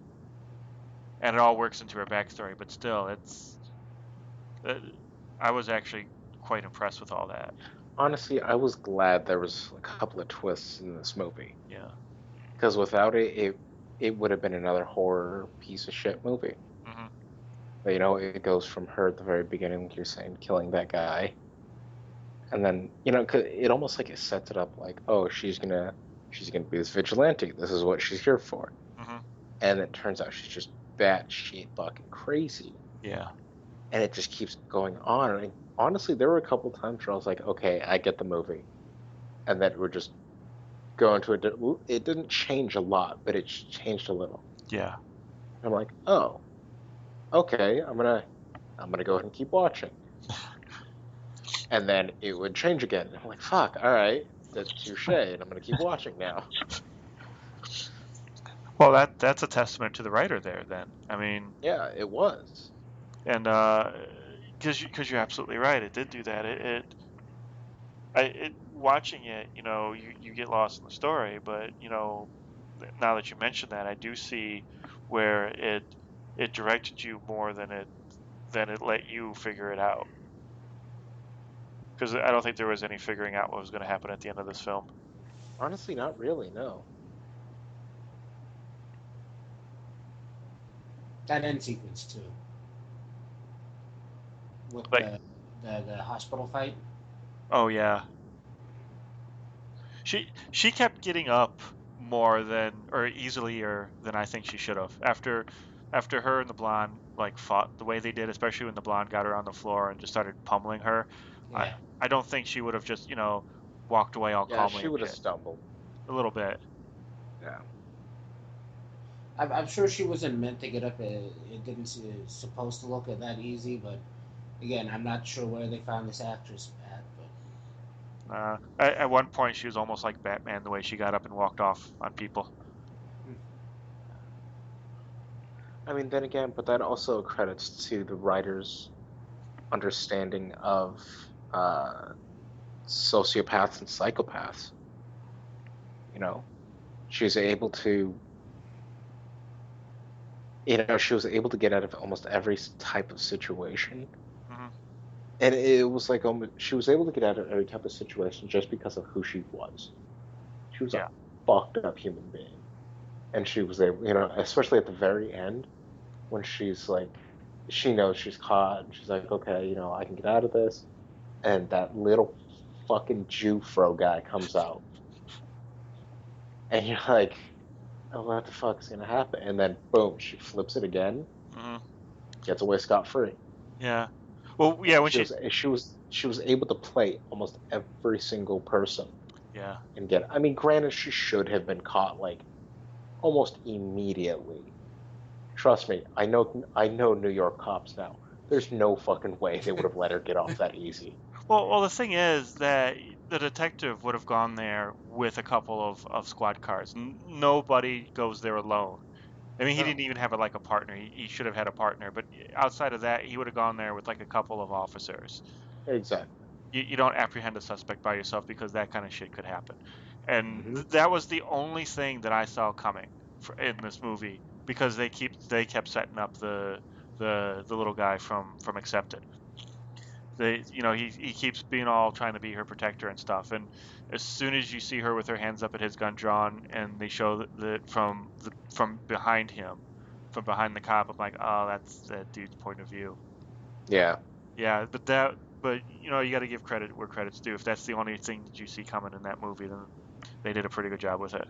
and it all works into her backstory. But still, uh, I was actually quite impressed with all that. Honestly, I was glad there was a couple of twists in this movie Yeah. because without it would have been another horror piece of shit movie. Hmm. But, it goes from her at the very beginning, like you're saying, killing that guy, and then 'cause it almost like it sets it up like, oh, she's gonna be this vigilante. This is what she's here for, Hmm. and it turns out she's just batshit fucking crazy, Yeah. and it just keeps going on. And honestly, there were a couple times where I was like, okay, I get the movie, and then we're just going to it didn't change a lot, but it changed a little. Yeah. I'm like, oh, okay, I'm gonna go ahead and keep watching, and then it would change again. And I'm like, fuck, all right, that's touche, and I'm gonna keep watching now. Well, that's a testament to the writer there. Then I mean, Yeah, it was. and because you're absolutely right, it did do that. Watching it, you get lost in the story, but now that you mention that, I do see where it directed you more than it let you figure it out. Because I don't think there was any figuring out what was going to happen at the end of this film. Honestly, not really. No. That end sequence too, with Like, the hospital fight. oh yeah, she kept getting up more than or easilier than I think she should have. After her and the blonde like fought the way they did, especially when the blonde got her on the floor and just started pummeling her. I Yeah. I don't think she would have just walked away all Yeah, calmly she and would have shit. stumbled. A little bit. Yeah. I'm sure she wasn't meant to get up. It didn't supposed to look that easy, but again, I'm not sure where they found this actress at. At one point, she was almost like Batman the way she got up and walked off on people. I mean, then again, but that also credits to the writer's understanding of uh, sociopaths and psychopaths. You know, she was able to, she was able to get out of almost every type of situation. Hmm. And it was like she was able to get out of every type of situation just because of who she was. She was a Yeah. fucked up human being. And she was able, especially at the very end when she's like, she knows she's caught and she's like, okay, I can get out of this. And that little fucking Jew fro guy comes out. And you're like, oh, what the fuck's gonna happen? And then boom, she flips it again, Hmm. gets away scot free. Yeah. Well, yeah. When She was able to play almost every single person yeah. and get. I mean, granted, she should have been caught like almost immediately. Trust me, I know New York cops now. There's no fucking way they would have let her get off that easy. Well, the thing is that the detective would have gone there with a couple of squad cars. Nobody goes there alone. I mean, he No, didn't even have a partner. He should have had a partner, but outside of that, he would have gone there with like a couple of officers. exactly. you don't apprehend a suspect by yourself because that kind of shit could happen. And Mm-hmm. that was the only thing that I saw coming in this movie because they kept setting up the little guy from Accepted. He keeps being all trying to be her protector and stuff. And as soon as you see her with her hands up and his gun drawn, and they show that from behind him, from behind the cop, I'm like, oh, that's that dude's point of view. Yeah. Yeah, but you got to give credit where credit's due. If that's the only thing that you see coming in that movie, then they did a pretty good job with it.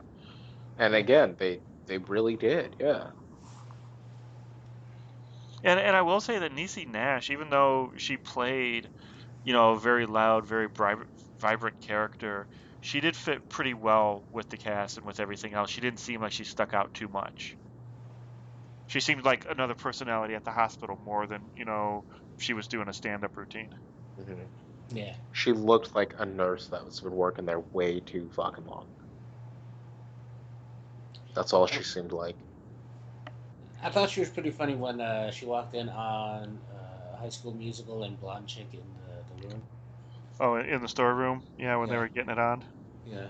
And again, they really did. Yeah. And I will say that Niecy Nash, even though she played, a very loud, very vibrant character, she did fit pretty well with the cast and with everything else. She didn't seem like she stuck out too much. She seemed like another personality at the hospital more than, she was doing a stand-up routine. Mm-hmm. Yeah. She looked like a nurse that was been working there way too fucking long. That's all she seemed like. I thought she was pretty funny when she walked in on High School Musical and Blonde Chick in the room. Oh, in the storeroom? Yeah, when they Yeah. were getting it on. Yeah.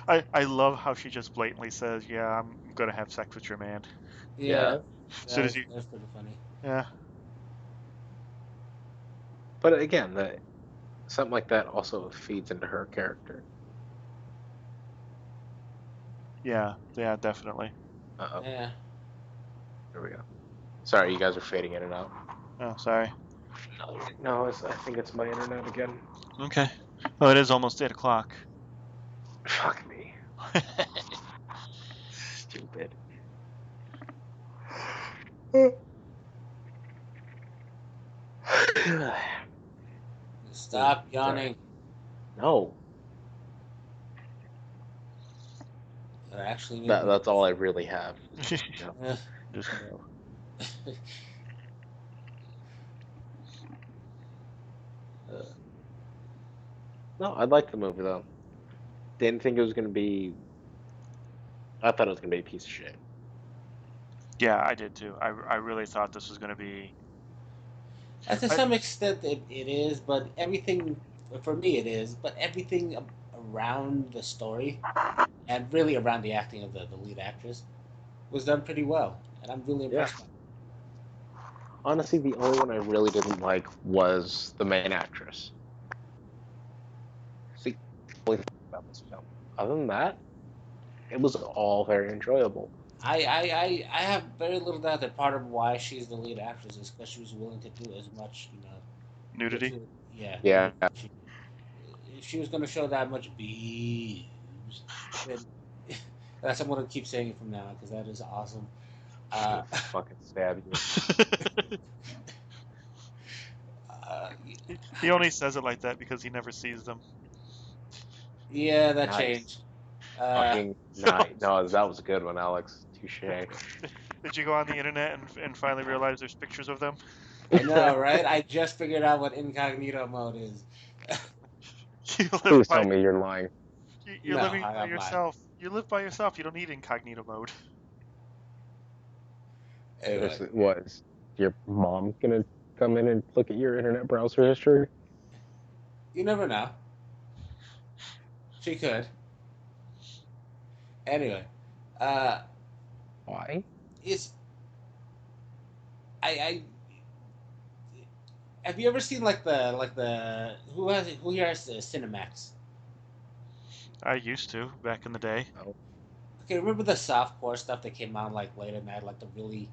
I love how she just blatantly says, "Yeah, I'm gonna have sex with your man." Yeah. Yeah. As soon as you, That's pretty funny. yeah, But again, something like that also feeds into her character. yeah, definitely. Uh-oh. Yeah. There we go. Sorry, you guys are fading in and out. Oh, sorry. No, I think it's my internet again. Okay. Well, it is almost 8 o'clock. Fuck me. Stupid. Stop Sorry. yawning. No. You're actually making That's all I really have. Just, Just no. uh, no, I liked the movie though. Didn't think it was gonna be. I thought it was gonna be a piece of shit. Yeah, I did too. I really thought this was gonna be. To some extent, it is, but everything, for me, it is, but everything around the story and really around the acting of the lead actress was done pretty well. And I'm really Yeah. impressed by it. Honestly, the only one I really didn't like was the main actress. See, the only thing about this film. Other than that, it was all very enjoyable. I have very little doubt that part of why she's the lead actress is because she was willing to do as much, Nudity. yeah, Yeah. if she was going to show that much boobs, then that's I'm going to keep saying it from now because that is awesome. She'll fucking stab you. uh, He only says it like that because he never sees them. yeah, that Nice. changed. Fucking nice. No, that was a good one, Alex. Touche. Did you go on the internet and finally realize there's pictures of them? I know, right? I just figured out what incognito mode is. You live Please by tell me you're lying. you're No, living by I'm lying. yourself. You live by yourself. You don't need incognito mode. Anyway, What is your mom gonna come in and look at your internet browser history? you never know. She could. Anyway, uh, Why? it's I have you ever seen like the who here has the Cinemax? I used to back in the day. Oh, Okay, remember the softcore stuff that came out like late at night, like the really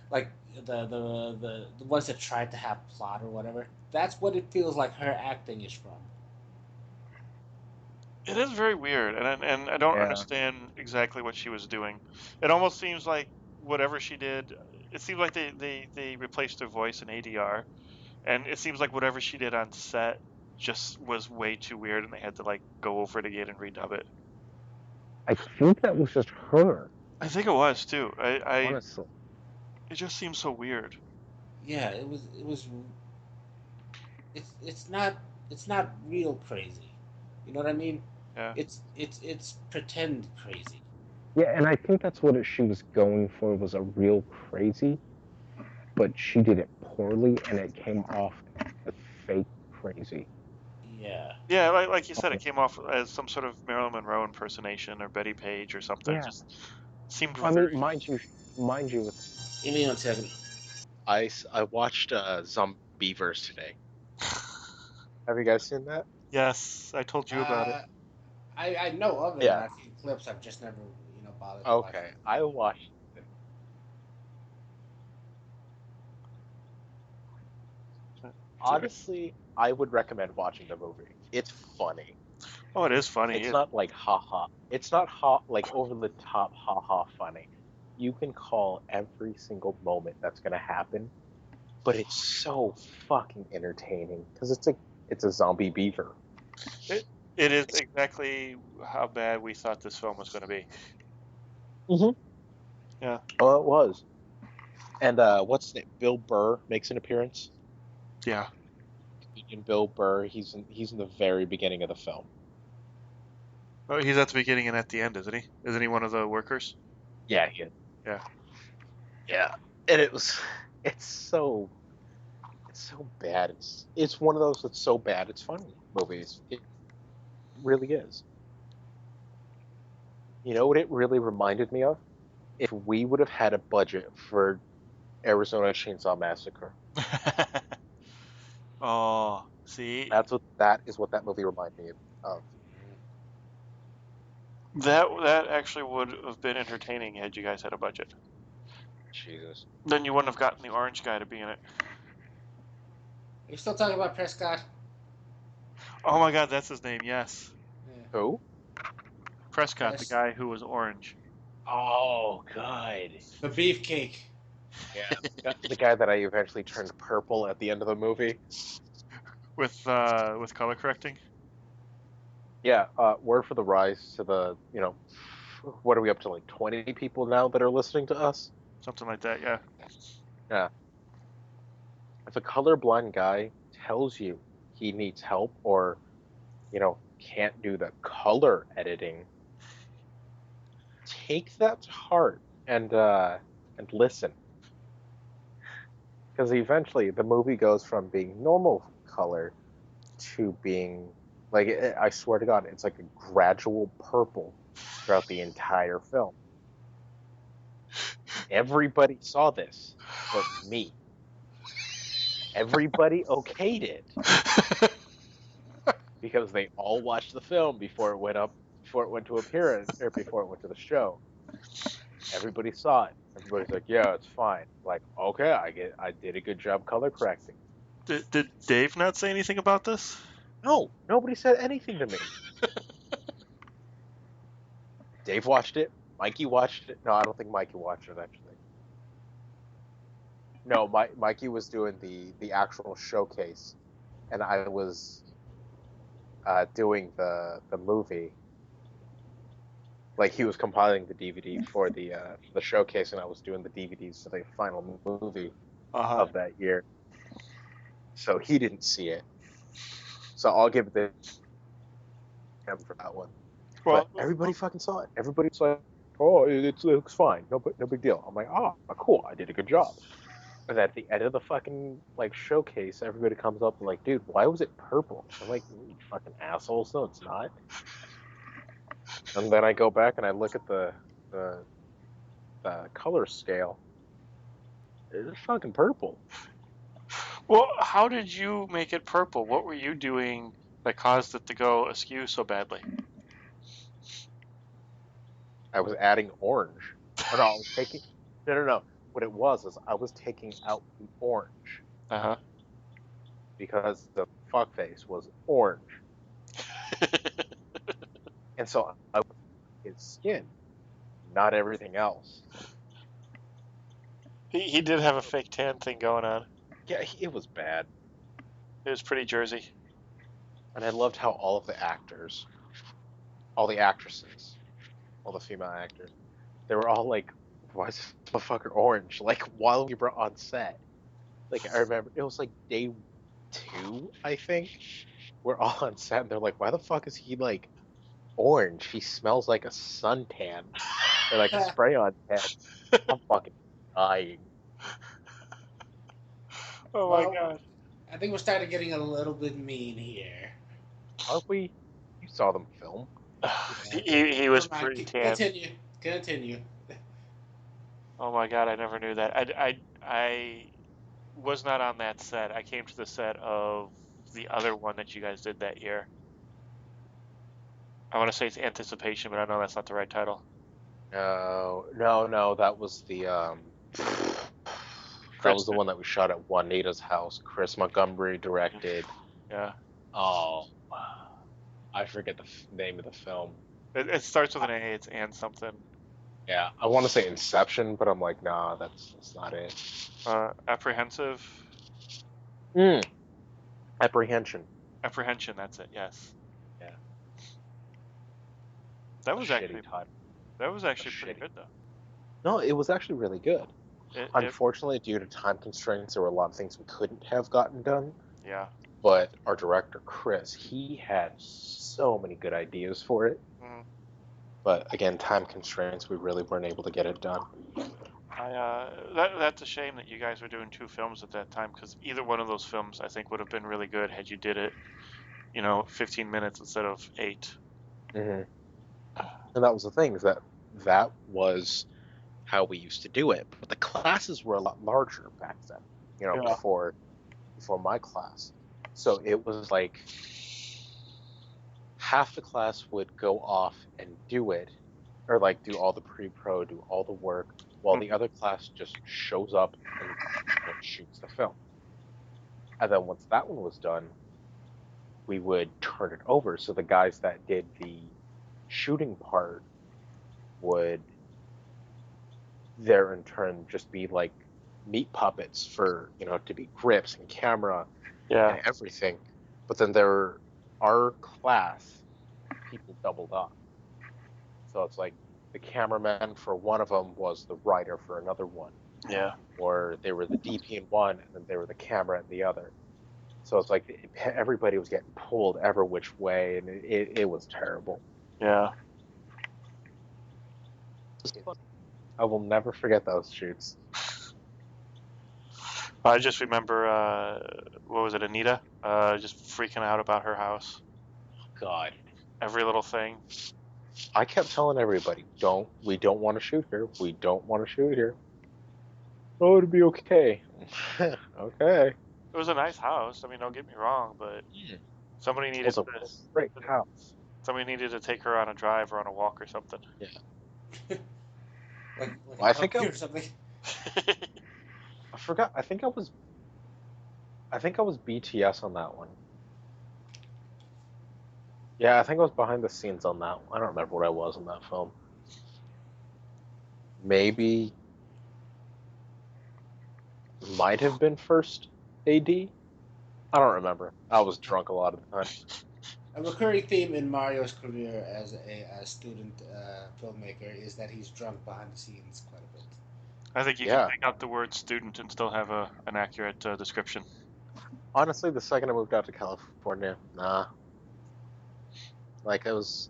like the ones that tried to have plot or whatever. That's what it feels like her acting is from. It is very weird, and I don't yeah. understand exactly what she was doing. It almost seems like whatever she did, it seems like they replaced her voice in ADR, and it seems like whatever she did on set just was way too weird, and they had to like go over it again and redub it. I think that was just her, I think it was too. honestly. It just seems so weird. Yeah, it was it's not real crazy. You know what I mean? Yeah. It's pretend crazy. Yeah, and I think that's what she was going for was a real crazy, but she did it poorly, and it came off fake crazy. Yeah. Yeah, like you said, it came off as some sort of Marilyn Monroe impersonation or Betty Page or something. Yeah. It just seemed I very... mean, mind you, Give me 1 second. I watched Zombievers today. Have you guys seen that? Yes, I told you about it. I know of it, and Yeah. I've seen clips. I've just never, bothered to watch Okay, it. I watched it. Honestly, I would recommend watching the movie. It's funny. Oh, it is funny. It's not like ha. It's not like over the top ha funny. You can call every single moment that's gonna happen, but it's so fucking entertaining because it's a zombie beaver. It is exactly how bad we thought this film was going to be. Mm-hmm. Yeah. Oh, it was. And what's his name? Bill Burr makes an appearance. Yeah. Comedian Bill Burr. He's in the very beginning of the film. Oh, he's at the beginning and at the end, isn't he? Isn't he one of the workers? Yeah, Yeah. yeah. And it's so bad. It's one of those that's so bad it's funny movies. It really is. You know what it really reminded me of? If we would have had a budget for Arizona Chainsaw Massacre. Oh, see, That is what that movie reminded me of. that actually would have been entertaining had you guys had a budget. Jesus. Then you wouldn't have gotten the orange guy to be in it. Are you still talking about Prescott? Oh my God, that's his name. Yes, Yeah. Who? Prescott, the guy who was orange. Oh, good. The beefcake. Yeah, the guy that I eventually turned purple at the end of the movie. With color correcting. Yeah, word for the rise to the, what are we up to, like 20 people now that are listening to us? Something like that. Yeah. Yeah. If a colorblind guy tells you he needs help or, can't do the color editing, take that to heart and listen. Because eventually the movie goes from being normal color to being like I swear to God, it's like a gradual purple throughout the entire film. Everybody saw this, but me. Everybody okayed it because they all watched the film before it went to appearance, or before it went to the show. Everybody saw it. Everybody's like, "Yeah, it's fine." Like, okay, I did a good job color correcting. Did Dave not say anything about this? No, nobody said anything to me. Dave watched it. Mikey watched it. No, I don't think Mikey watched it actually. No, Mikey was doing the actual showcase, and I was doing the movie. Like he was compiling the DVD for the showcase, and I was doing the DVDs for the final movie Uh-huh. of that year. So he didn't see it. So I'll give it to him for that one. But Well, everybody fucking saw it. Everybody's like, "Oh, it looks fine. No big deal." I'm like, "Oh, cool. I did a good job." And at the end of the fucking like showcase, everybody comes up and like, "Dude, why was it purple?" I'm like, "You fucking assholes! No, it's not." And then I go back and I look at the, the color scale. It's fucking purple. well, how did you make it purple? What were you doing that caused it to go askew so badly? I was adding orange. Or no, I was taking. No. What it was is I was taking out the orange Uh-huh. because the fuckface was orange, and so I was his skin, not everything else. He did have a fake tan thing going on. Yeah, it was bad, It was pretty Jersey. and I loved how all of the actors, all the actresses, all the female actors, they were all like, "Why is this motherfucker orange?" Like while we were on set. Like I remember it was like day 2, I think. We're all on set, and they're like, "Why the fuck is he like orange? He smells like a suntan or like a spray on tan." I'm fucking dying. Oh my Well, God. I think we're starting getting a little bit mean here. Aren't we? You saw them film. Yeah. He was Never mind. pretty tan. Continue. Continue. Oh my God, I never knew that. I was not on that set. I came to the set of the other one that you guys did that year. I want to say it's Anticipation, but I know that's not the right title. No. That was the that was the one that we shot at Juanita's house. Chris Montgomery directed. Yeah. Oh, I forget the name of the film. It starts with an A. It's and something. Yeah, I want to say Inception, but I'm like, nah, that's not it. Apprehensive. Apprehension. Apprehension. That's it. Yes. Yeah. That was actually Shitty pretty good though. No, it was actually really good. It Unfortunately, due to time constraints, there were a lot of things we couldn't have gotten done. yeah. But our director, Chris, he had so many good ideas for it. Mhm. But again, time constraints, we really weren't able to get it done. That's a shame that you guys were doing 2 films at that time, because either one of those films I think would have been really good had you did it, 15 minutes instead of 8. Mm-hmm. And that was the thing, is that was how we used to do it. But the classes were a lot larger back then, Yeah. before my class. So it was like half the class would go off and do it, or like do all the pre-pro, do all the work, while the other class just shows up and shoots the film. And then once that one was done, we would turn it over. So the guys that did the shooting part would there in turn just be like meat puppets for, to be grips and camera and everything. But then our class, people doubled up. So it's like the cameraman for one of them was the writer for another one. Yeah. Or they were the DP in one, and then they were the camera in the other. So it's like everybody was getting pulled ever which way, and it was terrible. Yeah. I will never forget those shoots. I just remember, what was it, Anita? Just freaking out about her house. God. Every little thing. I kept telling everybody, we don't want to shoot here. We don't want to shoot here. Oh, it'll be okay. Okay. It was a nice house. I mean, don't get me wrong, but somebody It needed was a great house. somebody needed to take her on a drive or on a walk or something. Yeah. like I think or something. I forgot. I think I was BTS on that one. Yeah, I think I was behind the scenes on that one. I don't remember what I was in that film. Maybe might have been first AD. I don't remember. I was drunk a lot of the time. A recurring theme in Mario's career as a student filmmaker is that he's drunk behind the scenes quite a bit. I think you can take out the word student and still have an accurate description. Honestly, the second I moved out to California, nah. Like let's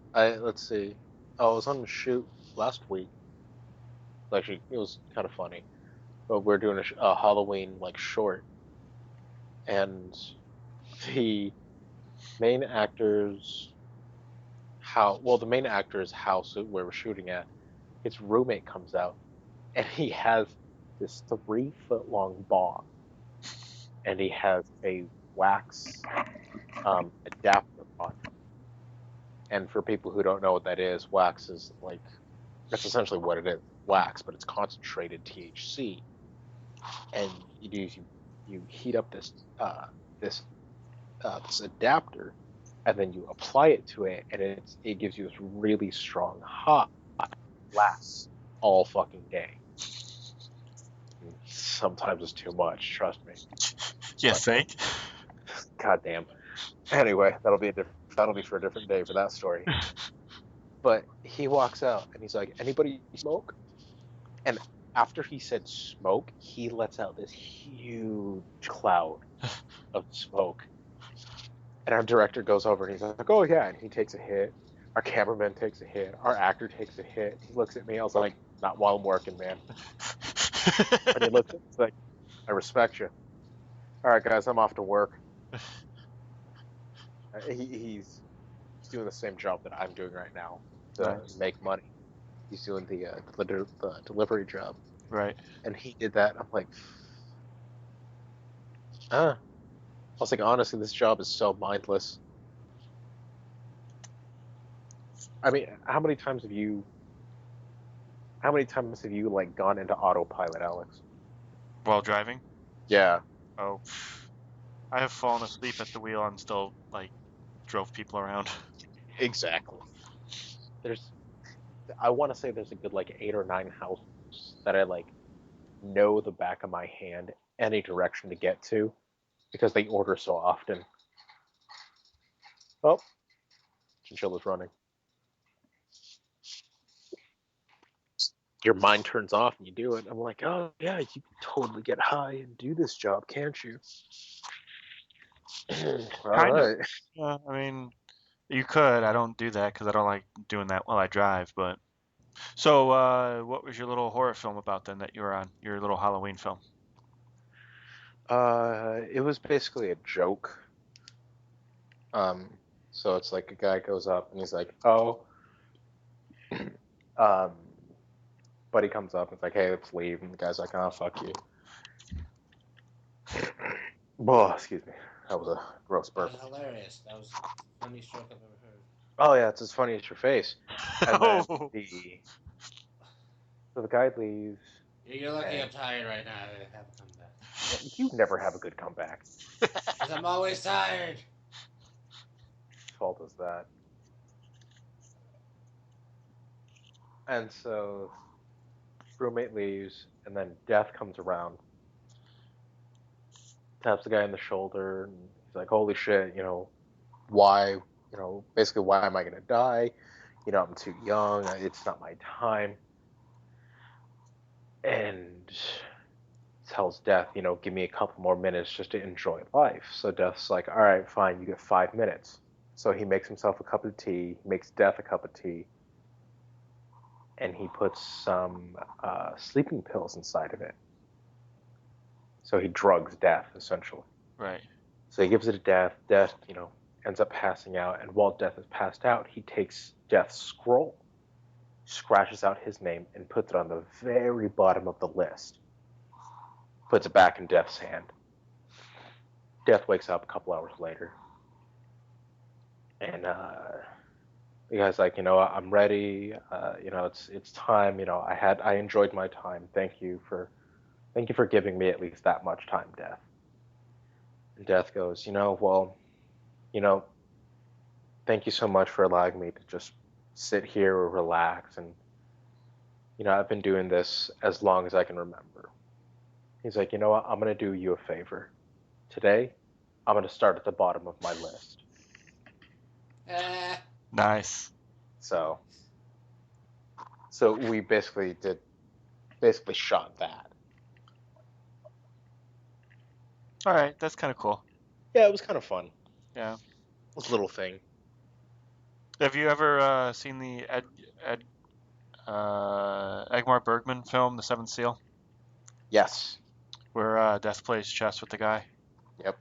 see. Oh, I was on a shoot last week. Actually, it was kind of funny. But we're doing a Halloween short, and the main actor's house where we're shooting at, his roommate comes out, and he has this 3-foot long bong, and he has a wax adapter on. And for people who don't know what that is, wax is that's essentially what it is, wax, but it's concentrated THC. And you heat up this adapter, and then you apply it to it, and it gives you this really strong hot, lasts all fucking day. And sometimes it's too much, trust me. You think? Goddamn. Anyway, that'll be for a different day for that story. But he walks out and he's like, "Anybody smoke?" And after he said smoke, he lets out this huge cloud of smoke. And our director goes over and he's like, "Oh yeah," and he takes a hit. Our cameraman takes a hit. Our actor takes a hit. He looks at me. I was like, "Not while I'm working, man." And he looks at me, he's like, "I respect you." All right, guys, I'm off to work. He's doing the same job that I'm doing right now to Nice. make money. He's doing the delivery job, Right. and he did that. I'm like, I was like, honestly, this job is so mindless. I mean, how many times have you like gone into autopilot, Alex? While driving? Yeah, Oh, I have fallen asleep at the wheel and still like drove people around. exactly. I want to say there's a good like 8 or 9 houses that I like know the back of my hand any direction to get to because they order so often. Oh, chinchilla's running. Your mind turns off and you do it. I'm like, oh yeah, you can totally get high and do this job, can't you? All Kind of. right. Yeah, I mean, you could. I don't do that because I don't like doing that while I drive. But so, what was your little horror film about then that you were on? Your little Halloween film? It was basically a joke. Um, so it's like a guy goes up and he's like, oh, um, buddy comes up and it's like, hey, let's leave. And the guy's like, oh, fuck you. Oh, excuse me. That was a gross That burp. was hilarious. That was the funniest joke I've ever heard. Oh yeah, it's as funny as your face. And then Oh, so the guy leaves. You're lucky And I'm tired right now. I have a comeback. you never have a good comeback. Because I'm always tired. Whose fault is that? And so roommate leaves, and then death comes around, taps the guy on the shoulder, and he's like, "Holy shit, why? Basically, why am I gonna die? I'm too young. It's not my time." And tells Death, give me a couple more minutes just to enjoy life. So Death's like, all right, fine, you get 5 minutes. So he makes himself a cup of tea, makes Death a cup of tea, and he puts some sleeping pills inside of it. So he drugs Death, essentially. right. So he gives it to Death. Death, ends up passing out. And while Death is passed out, he takes Death's scroll, scratches out his name, and puts it on the very bottom of the list. Puts it back in Death's hand. Death wakes up a couple hours later. And the guy's like, I'm ready. It's time. I enjoyed my time. Thank you for giving me at least that much time, Death. And Death goes, well, you know, thank you so much for allowing me to just sit here or relax. And I've been doing this as long as I can remember. He's like, you know what? I'm gonna do you a favor. Today, I'm gonna start at the bottom of my list. Nice. So we basically shot that. All right, that's kind of cool. Yeah, it was kind of fun. Yeah. This little thing. Have you ever seen the Egmar Bergman film, The Seventh Seal, Yes. where Death plays chess with the guy? Yep.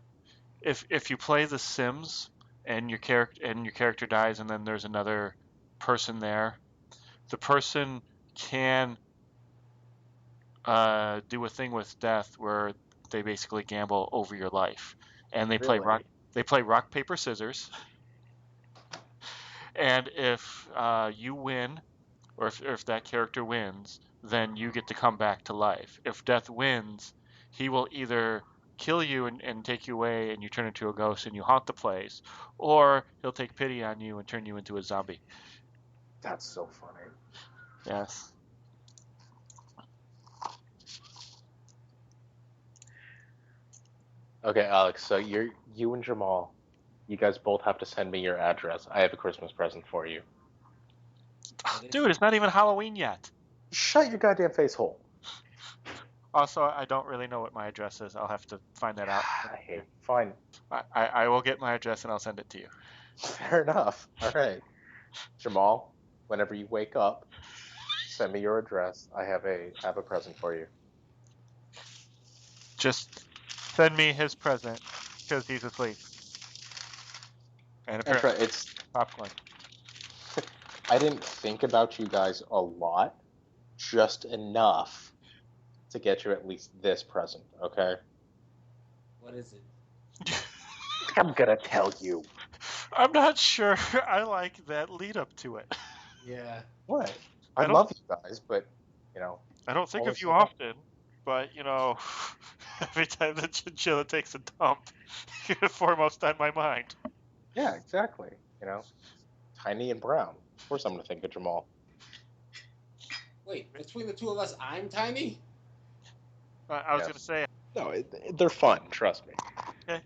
If you play The Sims and your character dies, and then there's another person there, the person can do a thing with Death where they basically gamble over your life, and Really? they play rock paper scissors, and if you win, or if that character wins, then you get to come back to life. If Death wins, he will either kill you and take you away and you turn into a ghost and you haunt the place, or he'll take pity on you and turn you into a zombie. That's so funny. Yes. Okay, Alex, so you and Jamal, you guys both have to send me your address. I have a Christmas present for you. Dude, it's not even Halloween yet. Shut your goddamn face hole. Also, I don't really know what my address is. I'll have to find that out. Hey, fine. I will get my address and I'll send it to you. Fair enough. All right. Jamal, whenever you wake up, send me your address. I have a present for you. Just send me his present because he's asleep. And apparently, It's popcorn. I didn't think about you guys a lot, just enough to get you at least this present, okay? What is it? I'm gonna tell you. I'm not sure I like that lead up to it. Yeah. What? I I don't- love you guys, but, I don't think only of you so much. often, but every time the chinchilla takes a dump, you're foremost on my mind. Yeah, exactly. Tiny and brown. Of course I'm gonna think of Jamal. Wait, between the two of us, I'm tiny? I was Yes. going to say, No, they're fun, trust me. okay.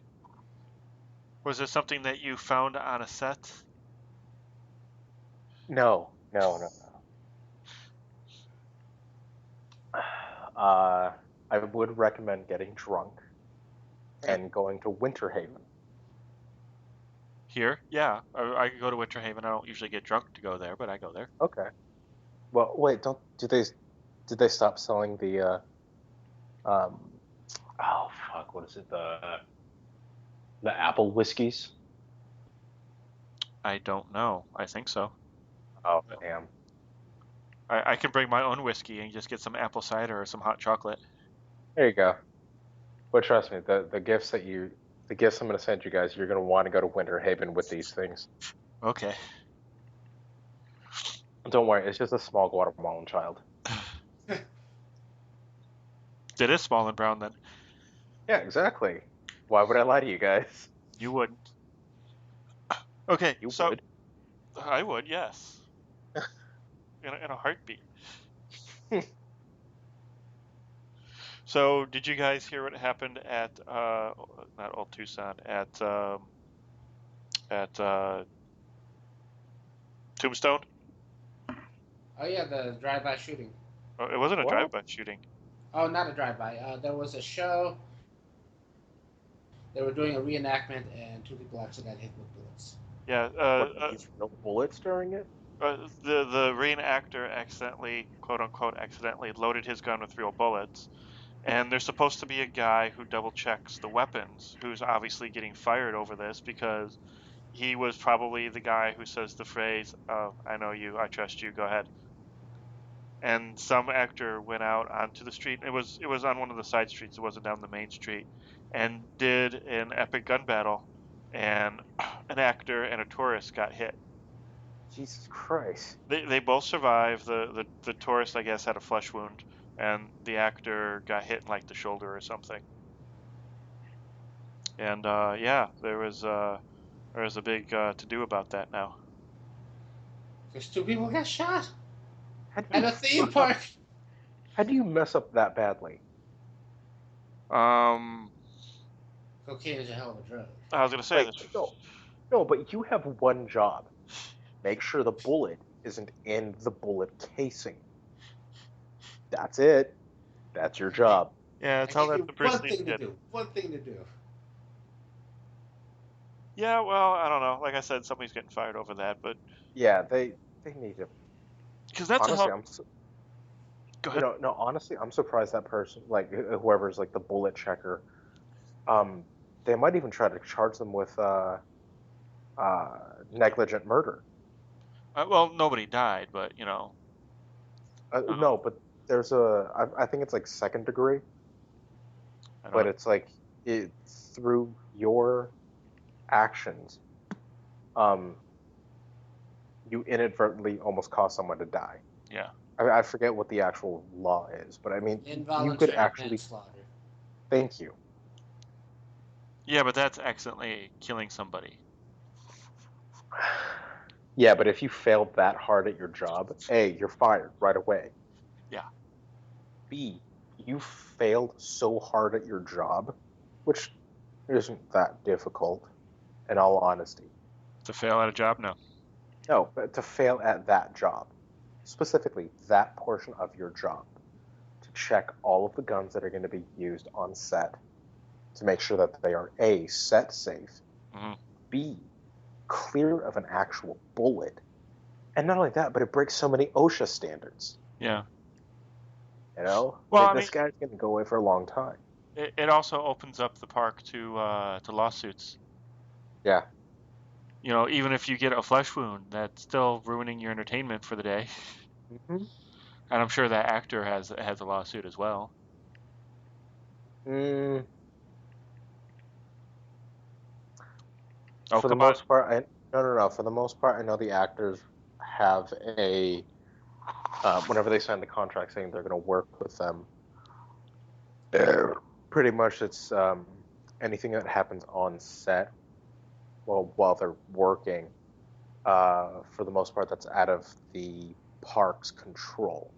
Was there something that you found on a set? No. I would recommend getting drunk and going to Winter Haven. Here? Yeah. I could go to Winter Haven. I don't usually get drunk to go there, but I go there. Okay. Well, wait, did they stop selling the oh fuck, what is it? The apple whiskeys? I don't know. I think so. Oh, damn. I can bring my own whiskey and just get some apple cider or some hot chocolate. There you go. But trust me, the gifts I'm gonna send you guys, you're gonna want to go to Winter Haven with these things. Okay. Don't worry, it's just a small Guatemalan child. It is small and brown then. Yeah, exactly. Why would I lie to you guys? You wouldn't. Okay, You so would. I would, yes. In a heartbeat. So, did you guys hear what happened at not Old Tucson, at Tombstone? Oh yeah, the drive-by shooting. Oh, it wasn't a What? drive-by shooting. Oh, not a drive-by. There was a show. They were doing a reenactment, and two people actually got hit with bullets. Yeah, What, they used real bullets during it? the reenactor accidentally, quote unquote, accidentally loaded his gun with real bullets, and there's supposed to be a guy who double checks the weapons, who's obviously getting fired over this because he was probably the guy who says the phrase, "Oh, I know you, I trust you, go ahead." And some actor went out onto the street. It was on one of the side streets. It wasn't down the main street, and did an epic gun battle, and an actor and a tourist got hit. Jesus Christ. They both survived. The tourist, I guess, had a flesh wound, and the actor got hit in like the shoulder or something. And yeah, there was a big to do about that now. Because two people got shot How do at you a theme fuck up- park. How do you mess up that badly? Um, Cocaine is a hell of a drug. I was gonna say this. No, but you have one job. Make sure the bullet isn't in the bullet casing. That's it. That's your job. Yeah, I tell give that you to Bruce one Lee thing to did. do. One thing to do. Yeah, well, I don't know. Like I said, somebody's getting fired over that, but Yeah, they need to. because that's Honestly, a Go you ahead. know, no, honestly, I'm surprised that person, like whoever's like the bullet checker, they might even try to charge them with negligent murder. Well, nobody died, but No, but there's I think it's like second degree, I but don't. it's like through your actions, um, you inadvertently almost cause someone to die. Yeah. I forget what the actual law is, but I mean, you could Involuntary actually. manslaughter. Thank you. Yeah, but that's accidentally killing somebody. Yeah, but if you failed that hard at your job, A, you're fired right away. Yeah. B, you failed so hard at your job, which isn't that difficult, in all honesty. To fail at a job, no. No, but to fail at that job, specifically that portion of your job, to check all of the guns that are going to be used on set, to make sure that they are A, set safe, Mhm. B, clear of an actual bullet, and not only that, but it breaks so many OSHA standards. Yeah. You know, Well, I this guy's going to go away for a long time. it also opens up the park to lawsuits. Yeah. You know, even if you get a flesh wound, that's still ruining your entertainment for the day. Mm-hmm. And I'm sure that actor has a lawsuit as well. Mm, Oh, for the come on. most part, no. For the most part, I know the actors have a whenever they sign the contract saying they're going to work with them. Pretty much, it's anything that happens on set, well, while they're working. For the most part, that's out of the park's control.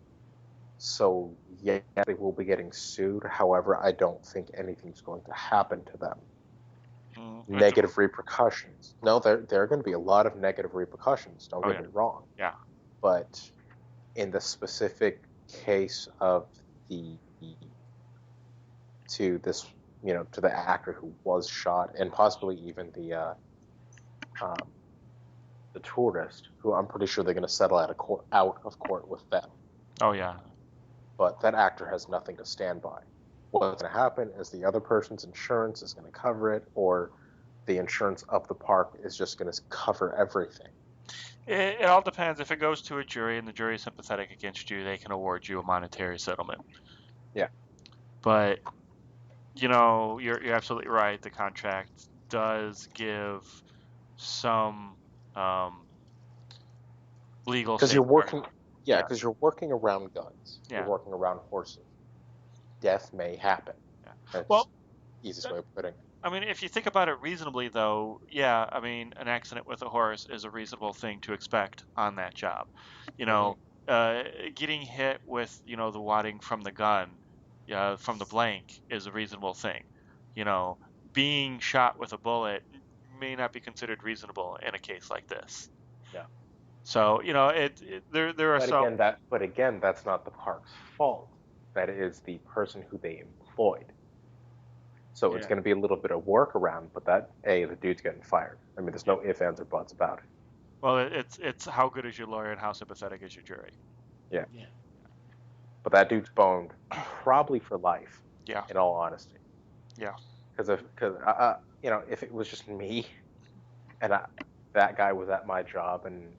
So, yeah, they will be getting sued. However, I don't think anything's going to happen to them. Negative repercussions. No, there are going to be a lot of negative repercussions. Don't get me wrong. Yeah. But in the specific case of to the actor who was shot, and possibly even the tourist, who I'm pretty sure they're going to settle out of court with them. Oh yeah. But that actor has nothing to stand by. What's going to happen is the other person's insurance is going to cover it, or the insurance of the park is just going to cover everything. It all depends. If it goes to a jury and the jury is sympathetic against you, they can award you a monetary settlement. Yeah. But you're absolutely right. The contract does give some legal because you're working. Yeah. Because you're working around guns. Yeah. You're working around horses. Death may happen. Yeah. That's Well, the easiest way of putting it. I mean, if you think about it reasonably, though, yeah, I mean, an accident with a horse is a reasonable thing to expect on that job. Getting hit with, the wadding from the gun, from the blank is a reasonable thing. Being shot with a bullet may not be considered reasonable in a case like this. Yeah. So, there are some. But again, that's not the park's fault. That is the person who they employed. So it's going to be a little bit of workaround, but the dude's getting fired. I mean, there's no ifs, ands, or buts about it. Well, it's how good is your lawyer and how sympathetic is your jury. Yeah. But that dude's boned probably for life. Yeah. In all honesty. Yeah. Because if it was just me, and that guy was at my job, and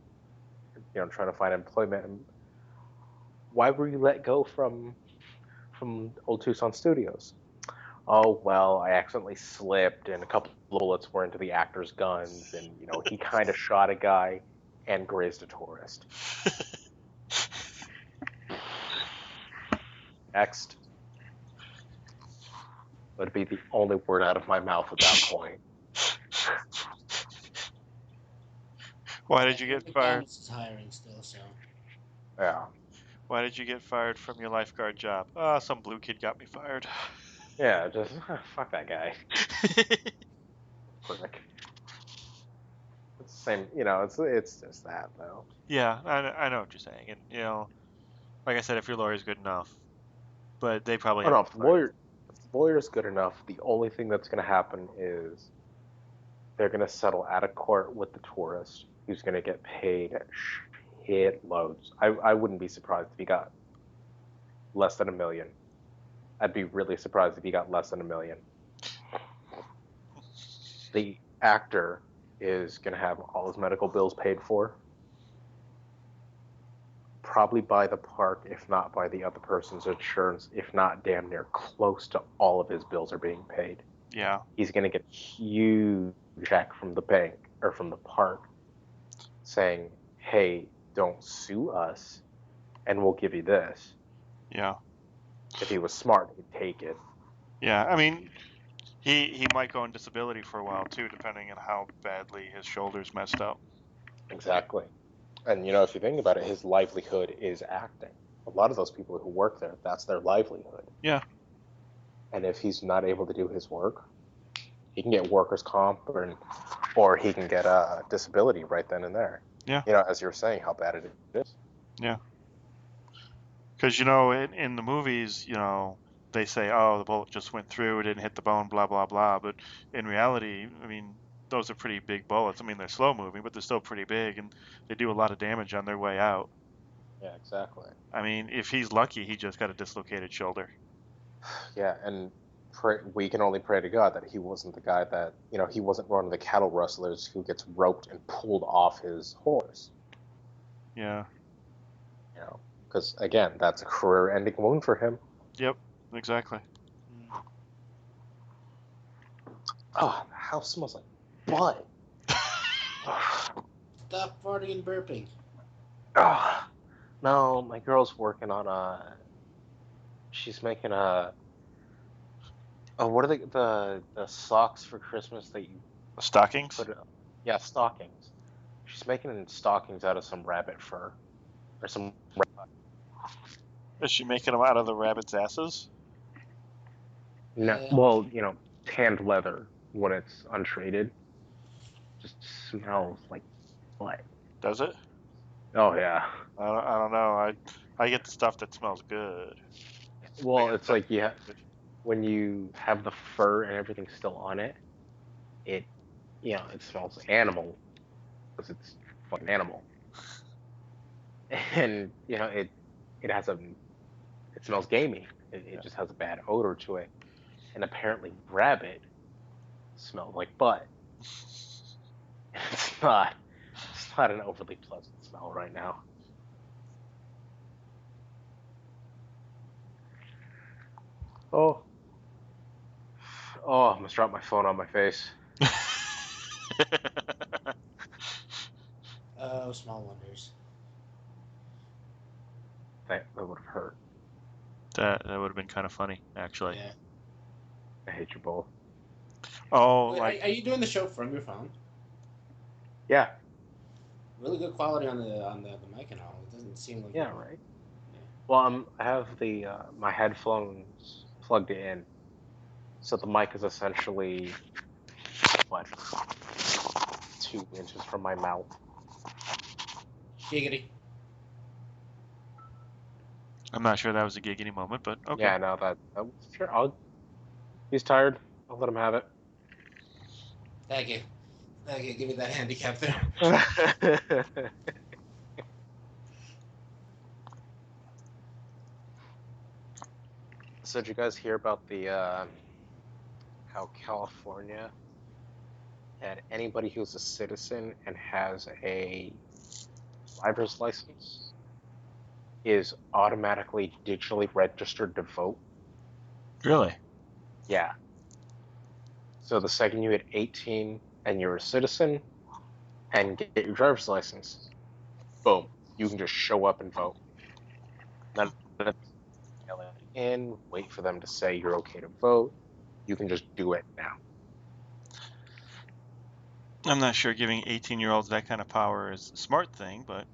trying to find employment, why were you let go from Old Tucson Studios? Oh, well, I accidentally slipped, and a couple of bullets were into the actor's guns, and he kind of shot a guy and grazed a tourist. Next would be the only word out of my mouth at that point. Why did you get fired? McDonald's is hiring still, so. Yeah. Why did you get fired from your lifeguard job? Some blue kid got me fired. Yeah, just fuck that guy. Prick. It's the same, it's just that though. Yeah, I know what you're saying, and like I said, if your lawyer's good enough, but they probably. Oh no, if the lawyer's good enough, the only thing that's going to happen is they're going to settle out of court with the tourist, who's going to get paid shitloads. I wouldn't be surprised if he got less than $1 million. I'd be really surprised if he got less than $1 million. The actor is going to have all his medical bills paid for, probably by the park, if not by the other person's insurance, if not damn near close to all of his bills are being paid. Yeah. He's going to get a huge check from the bank or from the park saying, hey, don't sue us and we'll give you this. Yeah. If he was smart, he'd take it. Yeah, I mean, he might go on disability for a while too, depending on how badly his shoulder's messed up. Exactly. And if you think about it, his livelihood is acting. A lot of those people who work there, that's their livelihood. Yeah. And if he's not able to do his work, he can get workers' comp or he can get a disability right then and there. Yeah. As you were saying, how bad it is. Yeah. Because in the movies, they say, oh, the bullet just went through, it didn't hit the bone, blah blah blah. But in reality, I mean, those are pretty big bullets. I mean, they're slow moving, but they're still pretty big, and they do a lot of damage on their way out. Yeah, exactly. I mean, if he's lucky, he just got a dislocated shoulder. Yeah, and we can only pray to God that he wasn't the guy that, he wasn't one of the cattle rustlers who gets roped and pulled off his horse. Yeah. Because again, that's a career-ending wound for him. Yep. Exactly. Oh, the house smells like blood. Stop farting and burping. Oh, no, my girl's working on she's making what are the socks for Christmas that you Stockings? put it? Yeah, stockings. She's making stockings out of some rabbit fur or some. Is she making them out of the rabbit's asses? No, well, tanned leather when it's untreated just smells like blood. Does it? Oh yeah. I don't know. I get the stuff that smells good. Well, it's like when you have the fur and everything still on it, it smells animal because it's fucking animal, and it has it smells gamey. It just has a bad odor to it, and apparently rabbit smells like butt. It's not an overly pleasant smell right now. Oh, I almost dropped my phone on my face. Oh, small wonders. That would have hurt. That would have been kind of funny, actually. Yeah. I hate you both. Oh, Wait, are you doing the show from your phone? Yeah. Really good quality on the mic and all. It doesn't seem like. Yeah, right. Yeah. Well, I have the my headphones plugged in, so the mic is essentially 2 inches from my mouth. Giggity. I'm not sure that was a giggity moment, but okay. Yeah, no, that sure. He's tired. I'll let him have it. Thank you. Give me that handicap there. So did you guys hear about the how California had anybody who's a citizen and has a driver's license is automatically digitally registered to vote? Really? Yeah. So the second you hit 18 and you're a citizen and get your driver's license, boom, you can just show up and vote. None of in, wait for them to say you're okay to vote. You can just do it now. I'm not sure giving 18-year-olds that kind of power is a smart thing, but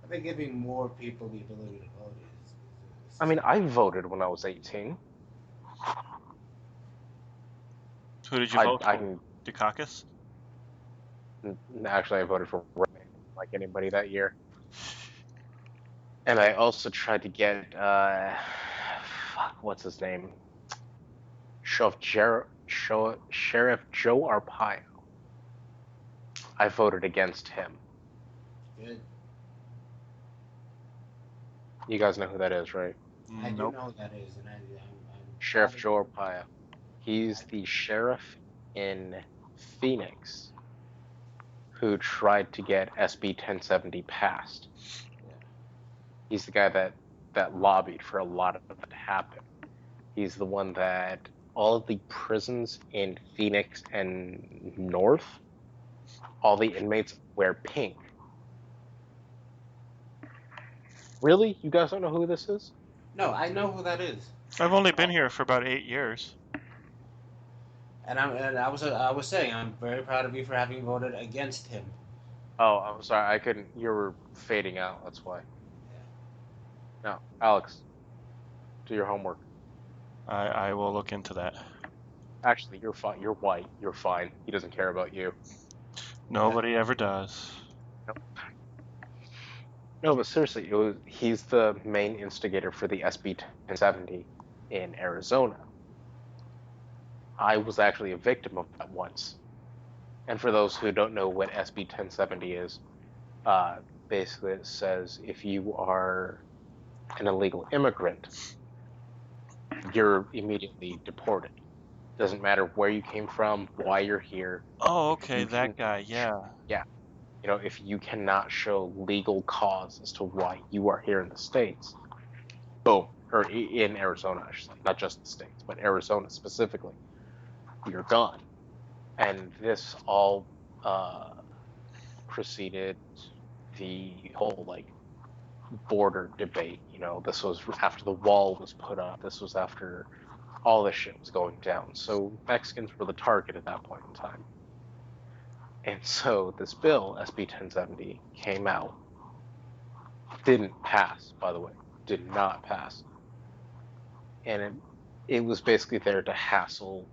I think giving more people the ability to vote is I mean, I voted when I was 18. who did you vote I for? Dukakis? Actually, I voted for Reagan, like anybody that year. And I also tried to get, what's his name? Sheriff Joe Arpaio. I voted against him. good. You guys know who that is, right? I do Nope. know who that is, and I'm Sheriff Joe Arpaio. He's the sheriff in Phoenix who tried to get SB 1070 passed. He's the guy that lobbied for a lot of it to happen. He's the one that all of the prisons in Phoenix and North, all the inmates wear pink. Really? You guys don't know who this is? No, I know who that is. I've only been here for about 8 years. And I was saying I'm very proud of you for having voted against him. Oh, I'm sorry, I couldn't. You were fading out. That's why. Yeah. No, Alex, do your homework. I will look into that. Actually, you're fine. You're white. You're fine. He doesn't care about you. Nobody ever does. No, but seriously, he's the main instigator for the SB 1070 in Arizona. I was actually a victim of that once. And for those who don't know what SB 1070 is, basically it says if you are an illegal immigrant you're immediately deported. Doesn't matter where you came from, why you're here. Oh, If okay, you that can, guy. Yeah. if you cannot show legal cause as to why you are here in the States, boom, or in Arizona, I should say, not just the States, but Arizona specifically, you're gone. And this all preceded the whole like border debate. This was after the wall was put up. This was after all this shit was going down. So Mexicans were the target at that point in time. And so this bill, SB 1070, came out. Didn't pass, by the way. Did not pass. And it was basically there to hassle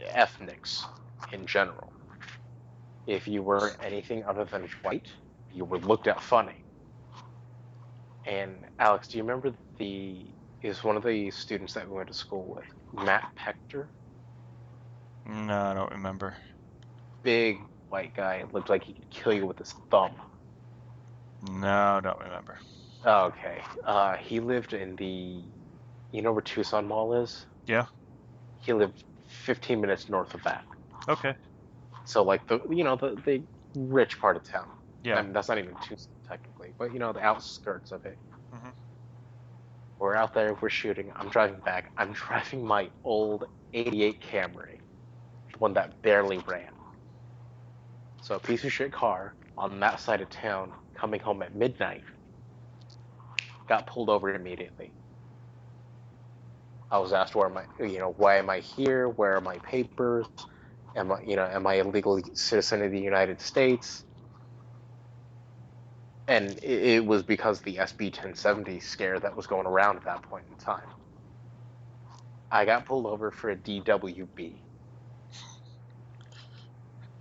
ethnics in general. If you were anything other than white, you were looked at funny. And Alex, do you remember is one of the students that we went to school with, Matt Pector? No, I don't remember. Big white guy, looked like he could kill you with his thumb. No, I don't remember. Okay. He lived in you know where Tucson Mall is? Yeah. He lived 15 minutes north of that. Okay. So like the rich part of town. I Yeah. mean, that's not even Tucson technically, but the outskirts of it. Hmm. We're out there, we're shooting. I'm driving back. I'm driving my old '88 Camry, one that barely ran. So a piece of shit car on that side of town, coming home at midnight, got pulled over immediately. I was asked why am I here? Where are my papers? Am I a legal citizen of the United States? And it was because of the SB 1070 scare that was going around at that point in time. I got pulled over for a DWB.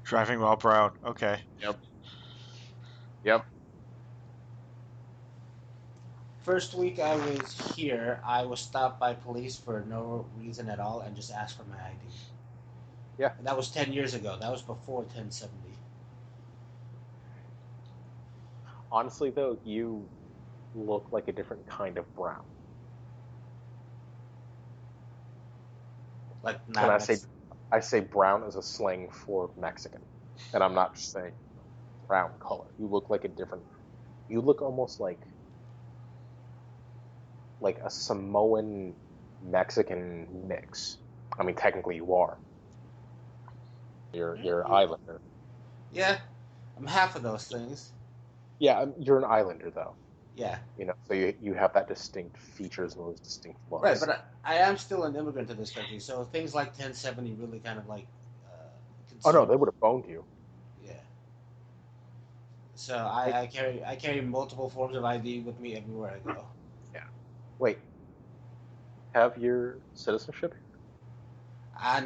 Driving while brown. Okay. Yep. Yep. First week I was here, I was stopped by police for no reason at all and just asked for my ID. Yeah. And that was 10 years ago. That was before 1070. Honestly, though, you look like a different kind of brown. Like, And not I say brown as a slang for Mexican. And I'm not just saying brown color. You look like you look almost like a Samoan Mexican mix. I mean, technically you are. You're an islander. Yeah, I'm half of those things. Yeah, you're an islander though. Yeah. So you have that distinct features and those distinct looks. Right, but I am still an immigrant to this country, so things like 1070 really kind of like. Oh no, they would have boned you. Yeah. So I carry multiple forms of ID with me everywhere I go. Yeah. Wait. Have your citizenship?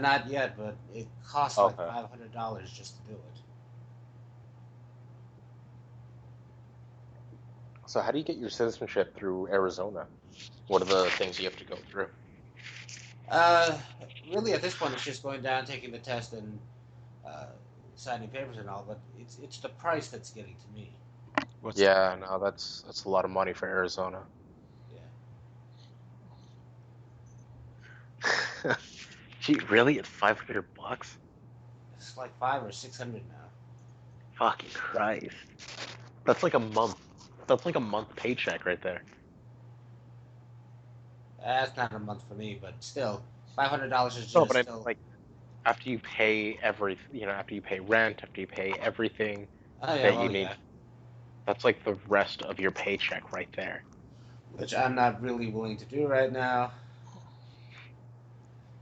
Not yet, but it costs like $500 just to do it. So how do you get your citizenship through Arizona? What are the things you have to go through? Really, at this point, it's just going down, taking the test, and signing papers and all. But it's the price that's getting to me. No, that's a lot of money for Arizona. Yeah. Gee, really? It's $500? It's like $500 or $600 now. Fucking Christ! That's like a month. That's like a month paycheck right there. That's not a month for me, but still, $500 is just No, but still. like after you pay after you pay rent, after you pay everything you need, that's like the rest of your paycheck right there. Which I'm not really willing to do right now.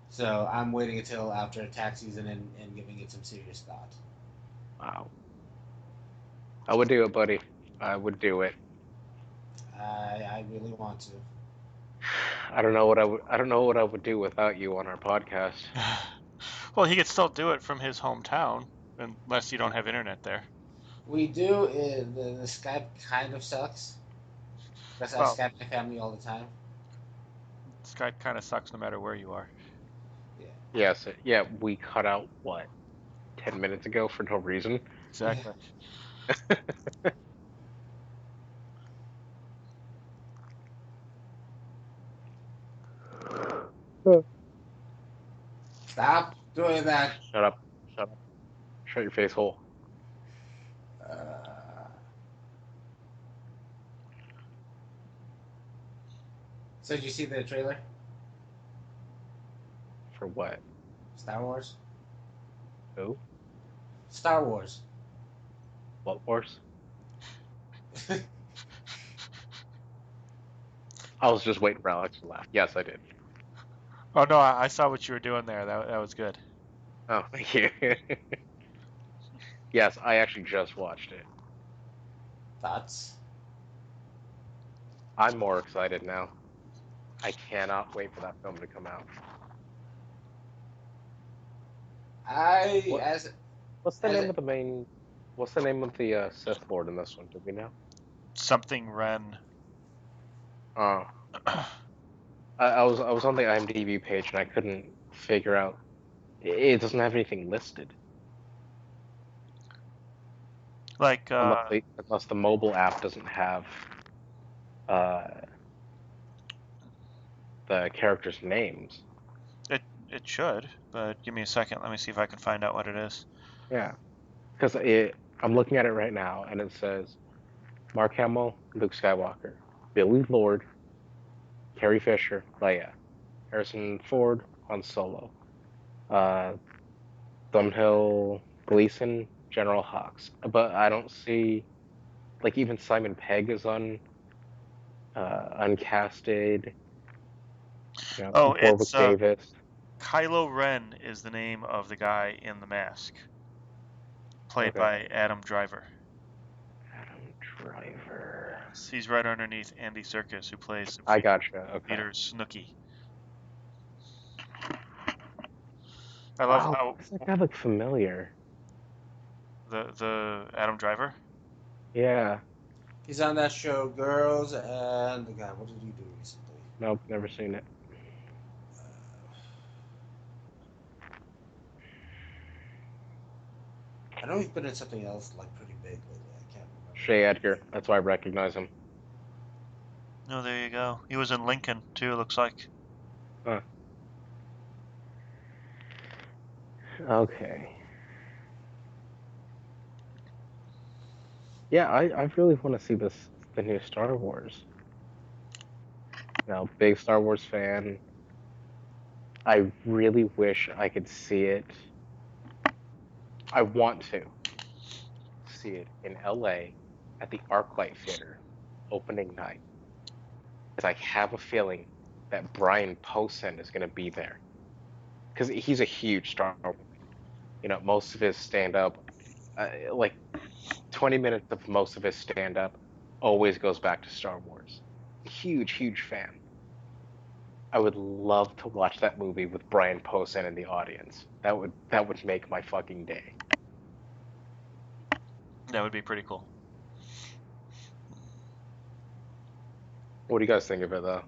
So I'm waiting until after tax season and giving it some serious thought. Wow. I would do it, buddy. I would do it. I really want to. I don't know what I would do without you on our podcast. Well, he could still do it from his hometown, unless you don't have internet there. We do. The Skype kind of sucks. Because I Skype my family all the time. Skype kind of sucks no matter where you are. Yeah. Yes. Yeah, we cut out, 10 minutes ago for no reason? Exactly. Stop doing that. Shut up. Shut up. Shut your face hole. Uh, so did you see the trailer? For what? Star Wars? Who? Star Wars. What Wars? I was just waiting for Alex to laugh. Yes, I did. Oh no, I saw what you were doing there. That was good. Oh, thank you. Yes, I actually just watched it. Thoughts? I'm more excited now. I cannot wait for that film to come out. I What? as What's the as name of the main? What's the name of the Sith Lord in this one? Do we know? Something Ren. Oh, I was on the IMDb page and I couldn't figure out. It doesn't have anything listed Like unless the mobile app doesn't have uh, the characters' names. it should, but give me a second. Let me see if I can find out what it is. Yeah, because I'm looking at it right now and it says Mark Hamill, Luke Skywalker, Billy Lord, Carrie Fisher, Leia, Harrison Ford, Han Solo, uh, Thumbhill, Gleason, General Hawks. But I don't see, like, even Simon Pegg is uncasted. You know, Oh, Warwick it's Davis. Kylo Ren is the name of the guy in the mask, played Okay. by Adam Driver. Adam Driver. Yes, he's right underneath Andy Serkis, who plays I gotcha. Okay. Peter Snooki. I love Wow, how does that guy look familiar? the Adam Driver. Yeah. he's on that show Girls and God, what did he do recently? Nope, never seen it. I know he's been in something else like pretty big lately. I can't remember. Shay Edgar. That's why I recognize him. Oh, there you go. He was in Lincoln too. It looks like. Huh. Okay. Yeah, I really want to see the new Star Wars. You know, big Star Wars fan. I really wish I could see it. I want to see it in LA at the ArcLight Theater opening night. Because I have a feeling that Brian Posehn is going to be there. Because he's a huge Star Wars. You know, most of his stand-up, like 20 minutes of most of his stand-up, always goes back to Star Wars. Huge, huge fan. I would love to watch that movie with Brian Posehn in the audience. That would make my fucking day. That would be pretty cool. What do you guys think of it, though?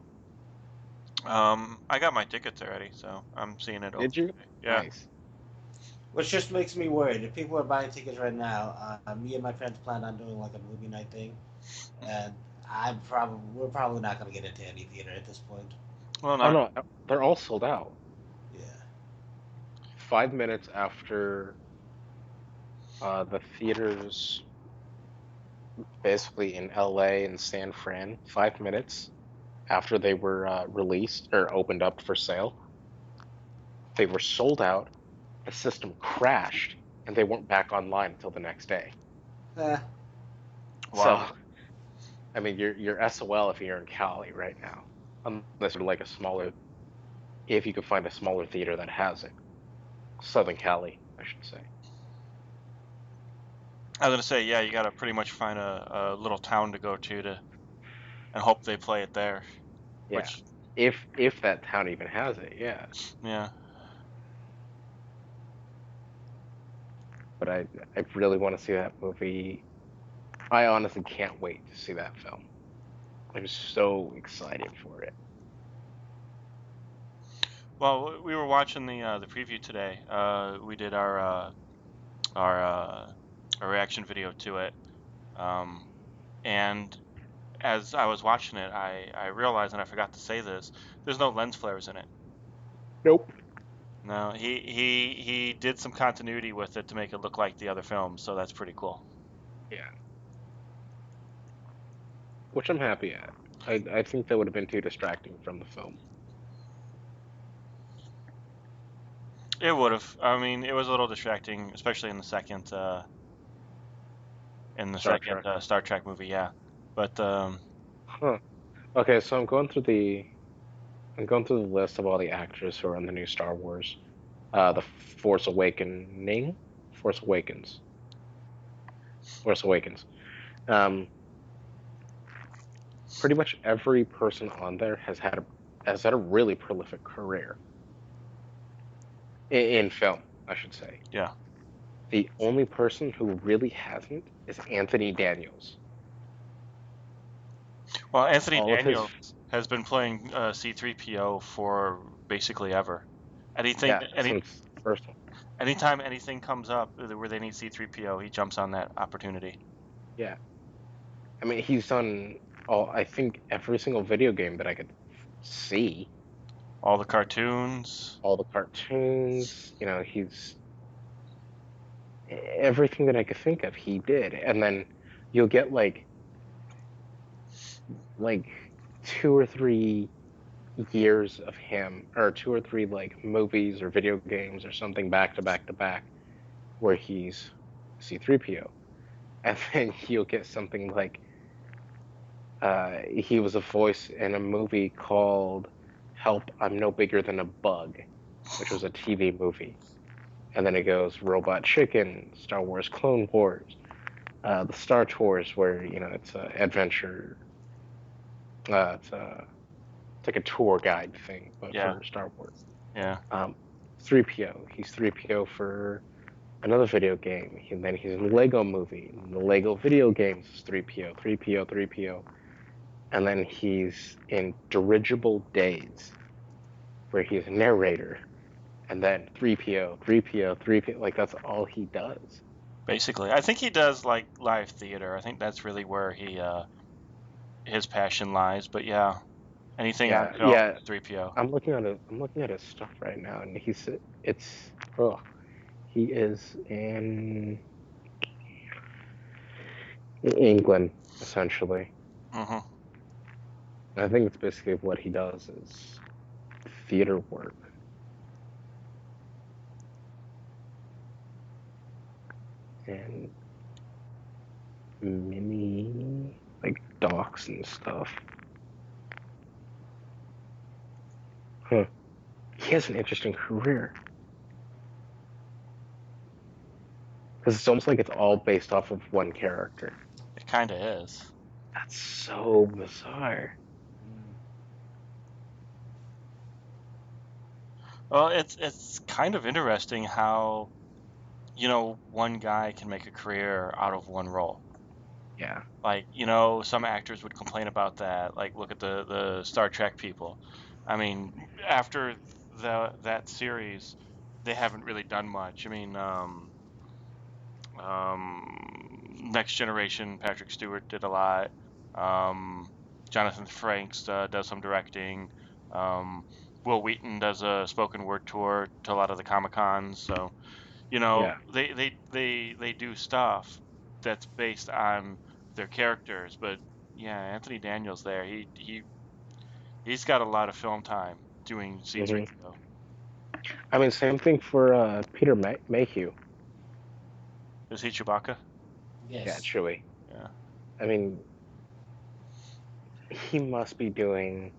I got my tickets already, so I'm seeing it. Did you? Yeah. Nice. Which just makes me worried. If people are buying tickets right now, me and my friends plan on doing like a movie night thing, and we're probably not gonna get into any theater at this point. Well, Oh not. no, they're all sold out. Yeah. 5 minutes after the theaters, basically in LA and San Fran, 5 minutes after they were released or opened up for sale, they were sold out. The system crashed, and they weren't back online until the next day. Eh, So, Wow. I mean, you're SOL if you're in Cali right now, unless you're like a smaller, if you could find a smaller theater that has it. Southern Cali, I should say. I was gonna say, yeah, you gotta pretty much find a little town to go to and hope they play it there. Yeah, Which, if that town even has it, yeah. yeah. But I really want to see that movie. I honestly can't wait to see that film. I'm so excited for it. Well, we were watching the preview today. We did our a reaction video to it, and as I was watching it, I realized, and I forgot to say this, there's no lens flares in it. Nope. No, he did some continuity with it to make it look like the other films, so that's pretty cool. Yeah. Which I'm happy at. I think that would have been too distracting from the film. It would have. I mean, it was a little distracting, especially in the second Star Trek. Star Trek movie. Yeah, but Huh. Okay, so I'm going through the list of all the actors who are in the new Star Wars. The Force Awakens. Force Awakens. Um, pretty much every person on there has had a really prolific career in film, I should say. yeah. The only person who really hasn't is Anthony Daniels. Well, Anthony All of his Daniels has been playing C-3PO for basically ever. Anything, since the first one. anytime anything comes up where they need C-3PO, he jumps on that opportunity. Yeah. I mean, he's done I think every single video game that I could see. All the cartoons. All the cartoons, he's everything that I could think of, he did. And then you'll get like 2 or 3 years of him, or 2 or 3 like movies or video games or something back to back to back, where he's C-3PO, and then you'll get something like he was a voice in a movie called Help, I'm No Bigger Than a Bug, which was a TV movie. And then it goes Robot Chicken, Star Wars Clone Wars, the Star Tours, where it's an adventure. It's like a tour guide thing, but Yeah. for Star Wars. Yeah. 3PO. He's 3PO for another video game. And then he's in the Lego movie. In the Lego video games is 3PO, 3PO, 3PO. And then he's in Dirigible Days, where he's a narrator. And then 3PO, 3PO, 3PO. Like, that's all he does. Basically, I think he does like live theater. I think that's really where his passion lies. But yeah, anything on film, 3PO. I'm looking at his stuff right now, and he is in England, essentially. Mm-hmm. I think it's basically what he does is theater work. And mini, like, docs and stuff. Huh. He has an interesting career. Because it's almost like it's all based off of one character. It kind of is. That's so bizarre. Well, it's kind of interesting how, one guy can make a career out of one role. Yeah. Like, some actors would complain about that. Like, look at the Star Trek people. I mean, after that series, they haven't really done much. I mean, Next Generation, Patrick Stewart did a lot. Jonathan Frakes does some directing. Will Wheaton does a spoken word tour to a lot of the Comic Cons. So, Yeah. they do stuff that's based on their characters. But yeah, Anthony Daniels there, he's got a lot of film time doing C-3PO. I mean, same thing for Peter Mayhew. Is he Chewbacca? Yes. Yeah, Chewie. Yeah. I mean, he must be doing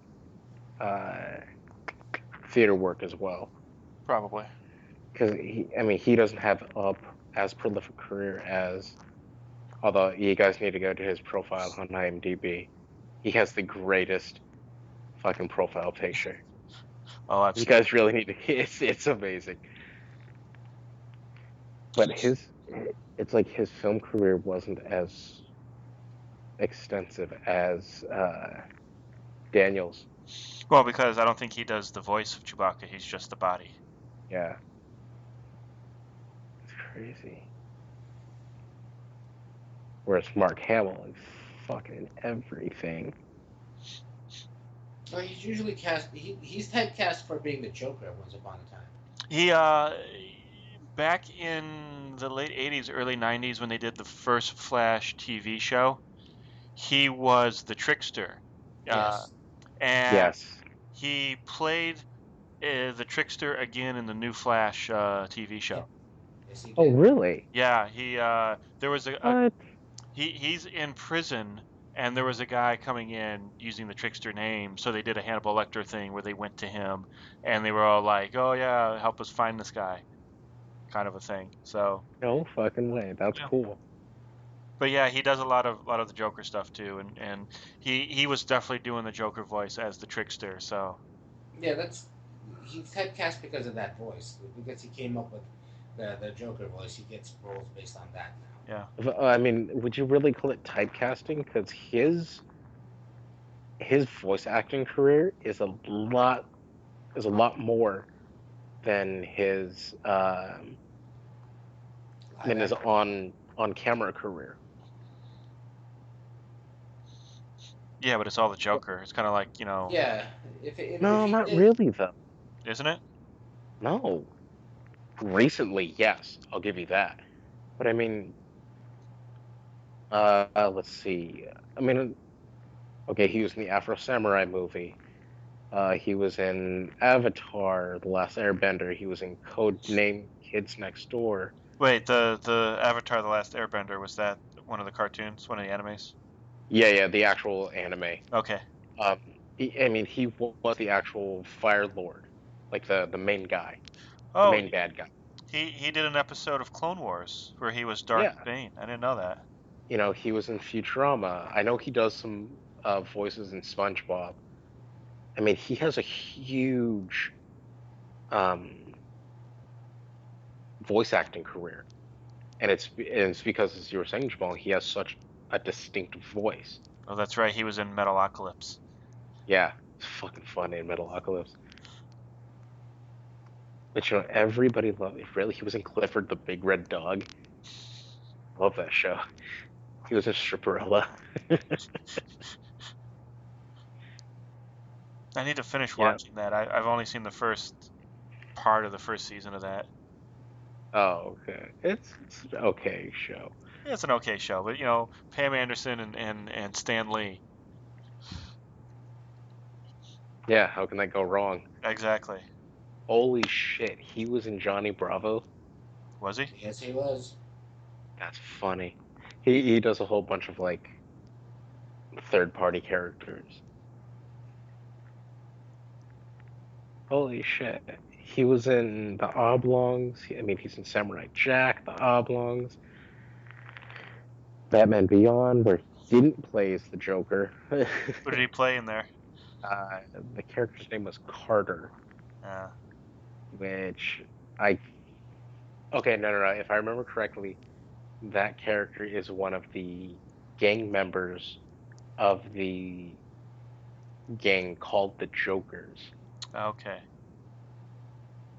theater work as well. Probably. Because he doesn't have as prolific career as. Although you guys need to go to his profile on IMDb, he has the greatest fucking profile picture. Oh, I've You seen guys really need to. It's amazing. But it's like his film career wasn't as extensive as Daniels. Well, because I don't think he does the voice of Chewbacca. He's just the body. Yeah. It's crazy. Whereas Mark Hamill is fucking everything. Well, he's usually cast. He's typecast for being the Joker once upon a time. He back in the late 80s, early 90s when they did the first Flash TV show, he was the trickster. Uh, Yes. and Yes. he played the trickster again in the new Flash TV Yeah. show. Yes, he Oh, did. really? Yeah, he there was a What? he's in prison and there was a guy coming in using the trickster name, so they did a Hannibal Lecter thing where they went to him and they were all like, "Oh yeah, help us find this guy," kind of a thing. So, No fucking way. That's yeah. cool. But yeah, he does a lot of the Joker stuff too, and he was definitely doing the Joker voice as the trickster. So, Yeah, that's he's typecast because of that voice. Because he came up with the Joker voice, he gets roles based on that now. yeah. I mean, would you really call it typecasting? Because his voice acting career is a lot more than Live his action. on camera career. Yeah, but it's all the Joker. It's kind of like, Yeah, if No, he not did, really though. isn't it? No. Recently, yes, I'll give you that. But I mean, let's see. I mean, okay, he was in the Afro Samurai movie. He was in Avatar: The Last Airbender. He was in Code Name Kids Next Door. Wait, the Avatar: The Last Airbender, was that one of the cartoons, one of the animes? Yeah, yeah, the actual anime. Okay. Um, I mean, he was the actual Fire Lord, like the main guy, the Oh, main bad guy. he did an episode of Clone Wars where he was Darth Yeah, Bane. I didn't know that. he was in Futurama. I know he does some voices in SpongeBob. I mean, he has a huge um, voice acting career, and it's because, as you were saying, Jamal, he has such a distinct voice. Oh, that's right. He was in Metalocalypse. Yeah, it's fucking funny in Metalocalypse. But everybody loved it. Really, he was in Clifford the Big Red Dog. Love that show. He was in Stripperella. I need to finish Yeah. watching that. I've only seen the first part of the first season of that. Oh, okay. It's an okay show. Yeah, it's an okay show, but Pam Anderson and Stan Lee. Yeah, how can that go wrong? Exactly. Holy shit, he was in Johnny Bravo. Was he? yes, he was. That's funny. He does a whole bunch of like third party characters. Holy shit. He was in The Oblongs. I mean, he's in Samurai Jack, The Oblongs, Batman Beyond, where he didn't play as the Joker. Who did he play in there? The character's name was Carter, Uh, which I. Okay, no, no, no. If I remember correctly, that character is one of the gang members of the gang called the Jokers, okay.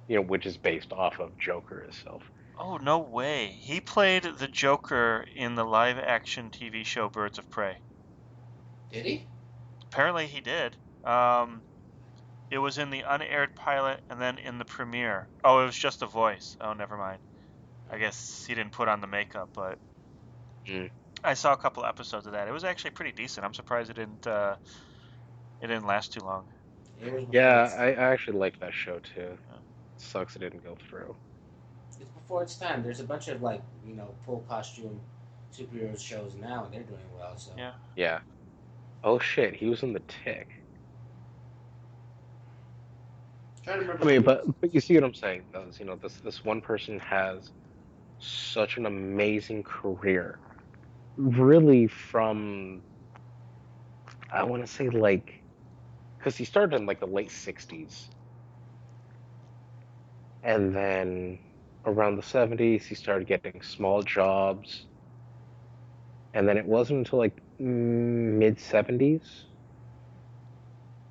which is based off of Joker itself. Oh, no way. He played the Joker in the live action TV show Birds of Prey. Did he? Apparently he did. Um, it was in the unaired pilot and then in the premiere. Oh, it was just a voice. Oh, never mind. I guess he didn't put on the makeup, but Mm. I saw a couple episodes of that. It was actually pretty decent. I'm surprised it didn't last too long. It was Yeah, before its time. I actually like that show too. Yeah. Sucks it didn't go through. It's before its time. There's a bunch of like full costume superhero shows now, and they're doing well. So Yeah. Yeah. Oh shit, he was in the Tick. trying to I remember mean, who. but you see what I'm saying, though. Is, this one person has such an amazing career, really from I want to say like because he started in like the late '60s, and then around the '70s he started getting small jobs, and then it wasn't until like mid '70s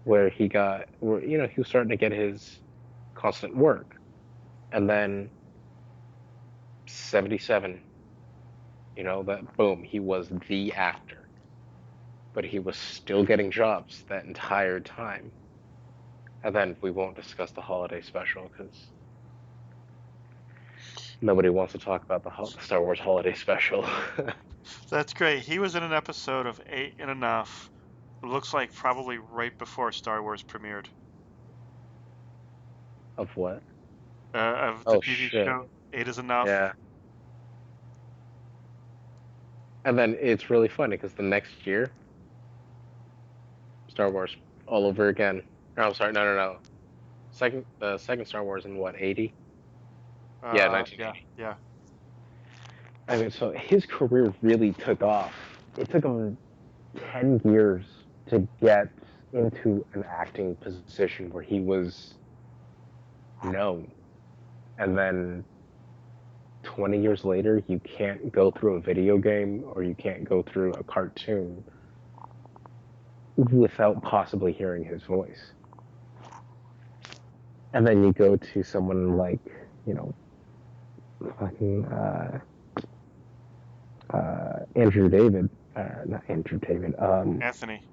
where he was starting to get his constant work, and then '77, that boom, he was the actor. but he was still getting jobs that entire time. And then we won't discuss the holiday special because nobody wants to talk about the Star Wars holiday special. That's great. He was in an episode of 8 and Enough. It looks like probably right before Star Wars premiered. Of what? Of the Oh, TV shit. show 8 is Enough. Yeah. And then it's really funny because the next year, Star Wars all over again. Oh, I'm sorry, no. The second Star Wars in what, 80? Yeah, 1980. Yeah. I mean, so his career really took off. It took him 10 years to get into an acting position where he was known. And then 20 years later, you can't go through a video game or you can't go through a cartoon without possibly hearing his voice. And then you go to someone like, fucking Andrew David, not Andrew David, Anthony.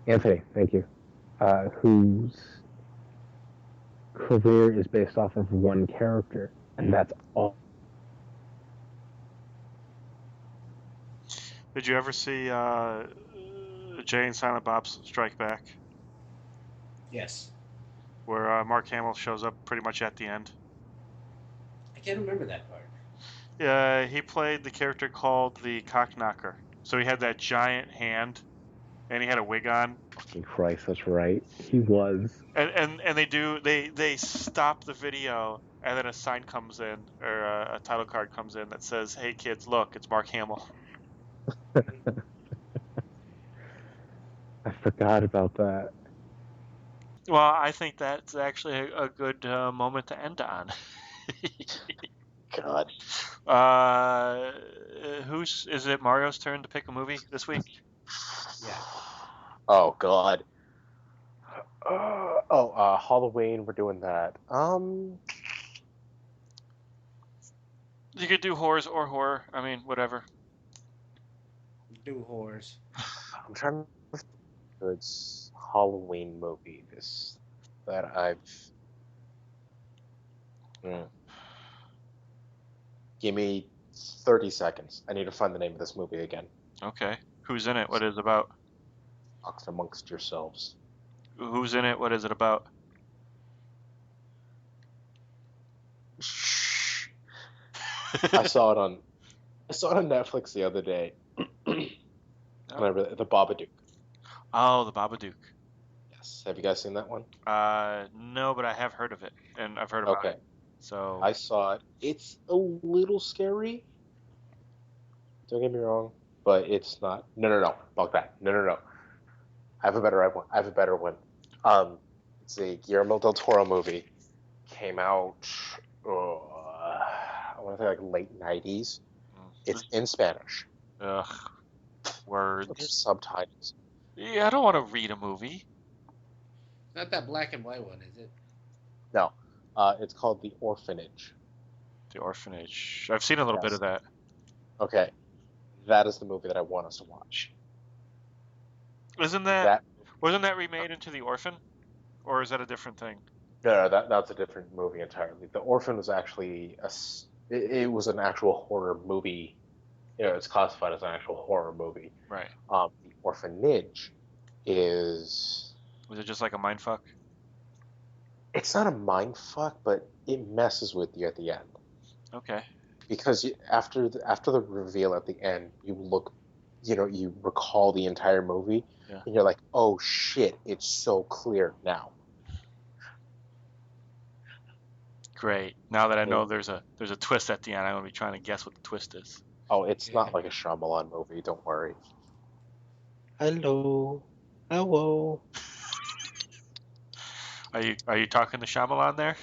Anthony, thank you, whose career is based off of one character, and that's all. Did you ever see Jay and Silent Bob Strike Back? Yes. Where Mark Hamill shows up pretty much at the end. I can't remember that part. Yeah, he played the character called the Cockknocker. So he had that giant hand, and he had a wig on. Fucking Christ, that's right. He was. And they stop the video, and then a sign comes in, or a title card comes in that says, "Hey kids, look, it's Mark Hamill." I forgot about that. Well, I think that's actually a good moment to end on. God. Is it Mario's turn to pick a movie this week? Yeah. Oh God. Halloween. We're doing that. You could do horrors or horror. I mean, whatever. Do whores. I'm trying to good Halloween movie that I've. Give me 30 seconds. I need to find the name of this movie again. Okay. Who's in it? What is it about? Talk amongst yourselves. Who's in it? What is it about? Shh. I saw it on Netflix the other day. The Babadook. Oh, the Babadook. Yes. Have you guys seen that one? No, but I have heard of it, and I've heard about it. So I saw it. It's a little scary. Don't get me wrong, but it's not. No. Fuck that. No. I have a better one. It's a Guillermo del Toro movie. Came out, I want to say like late 90s. It's in Spanish. Ugh. Words. There's subtitles. Yeah, I don't want to read a movie. Not that black and white one, is it? No. It's called The Orphanage. The Orphanage. I've seen a little bit of that. Okay. That is the movie that I want us to watch. Wasn't that remade into The Orphan? Or is that a different thing? No, that's a different movie entirely. The Orphan was actually it was an actual horror movie. It's classified as an actual horror movie. Right. The Orphanage is. Was it just like a mindfuck? It's not a mindfuck, but it messes with you at the end. Okay. Because after the reveal at the end, you recall the entire movie, and you're like, oh shit, it's so clear now. Great. Now that I know there's a twist at the end, I'm gonna be trying to guess what the twist is. Oh, it's not like a Shyamalan movie. Don't worry. Hello. Are you talking to Shyamalan there?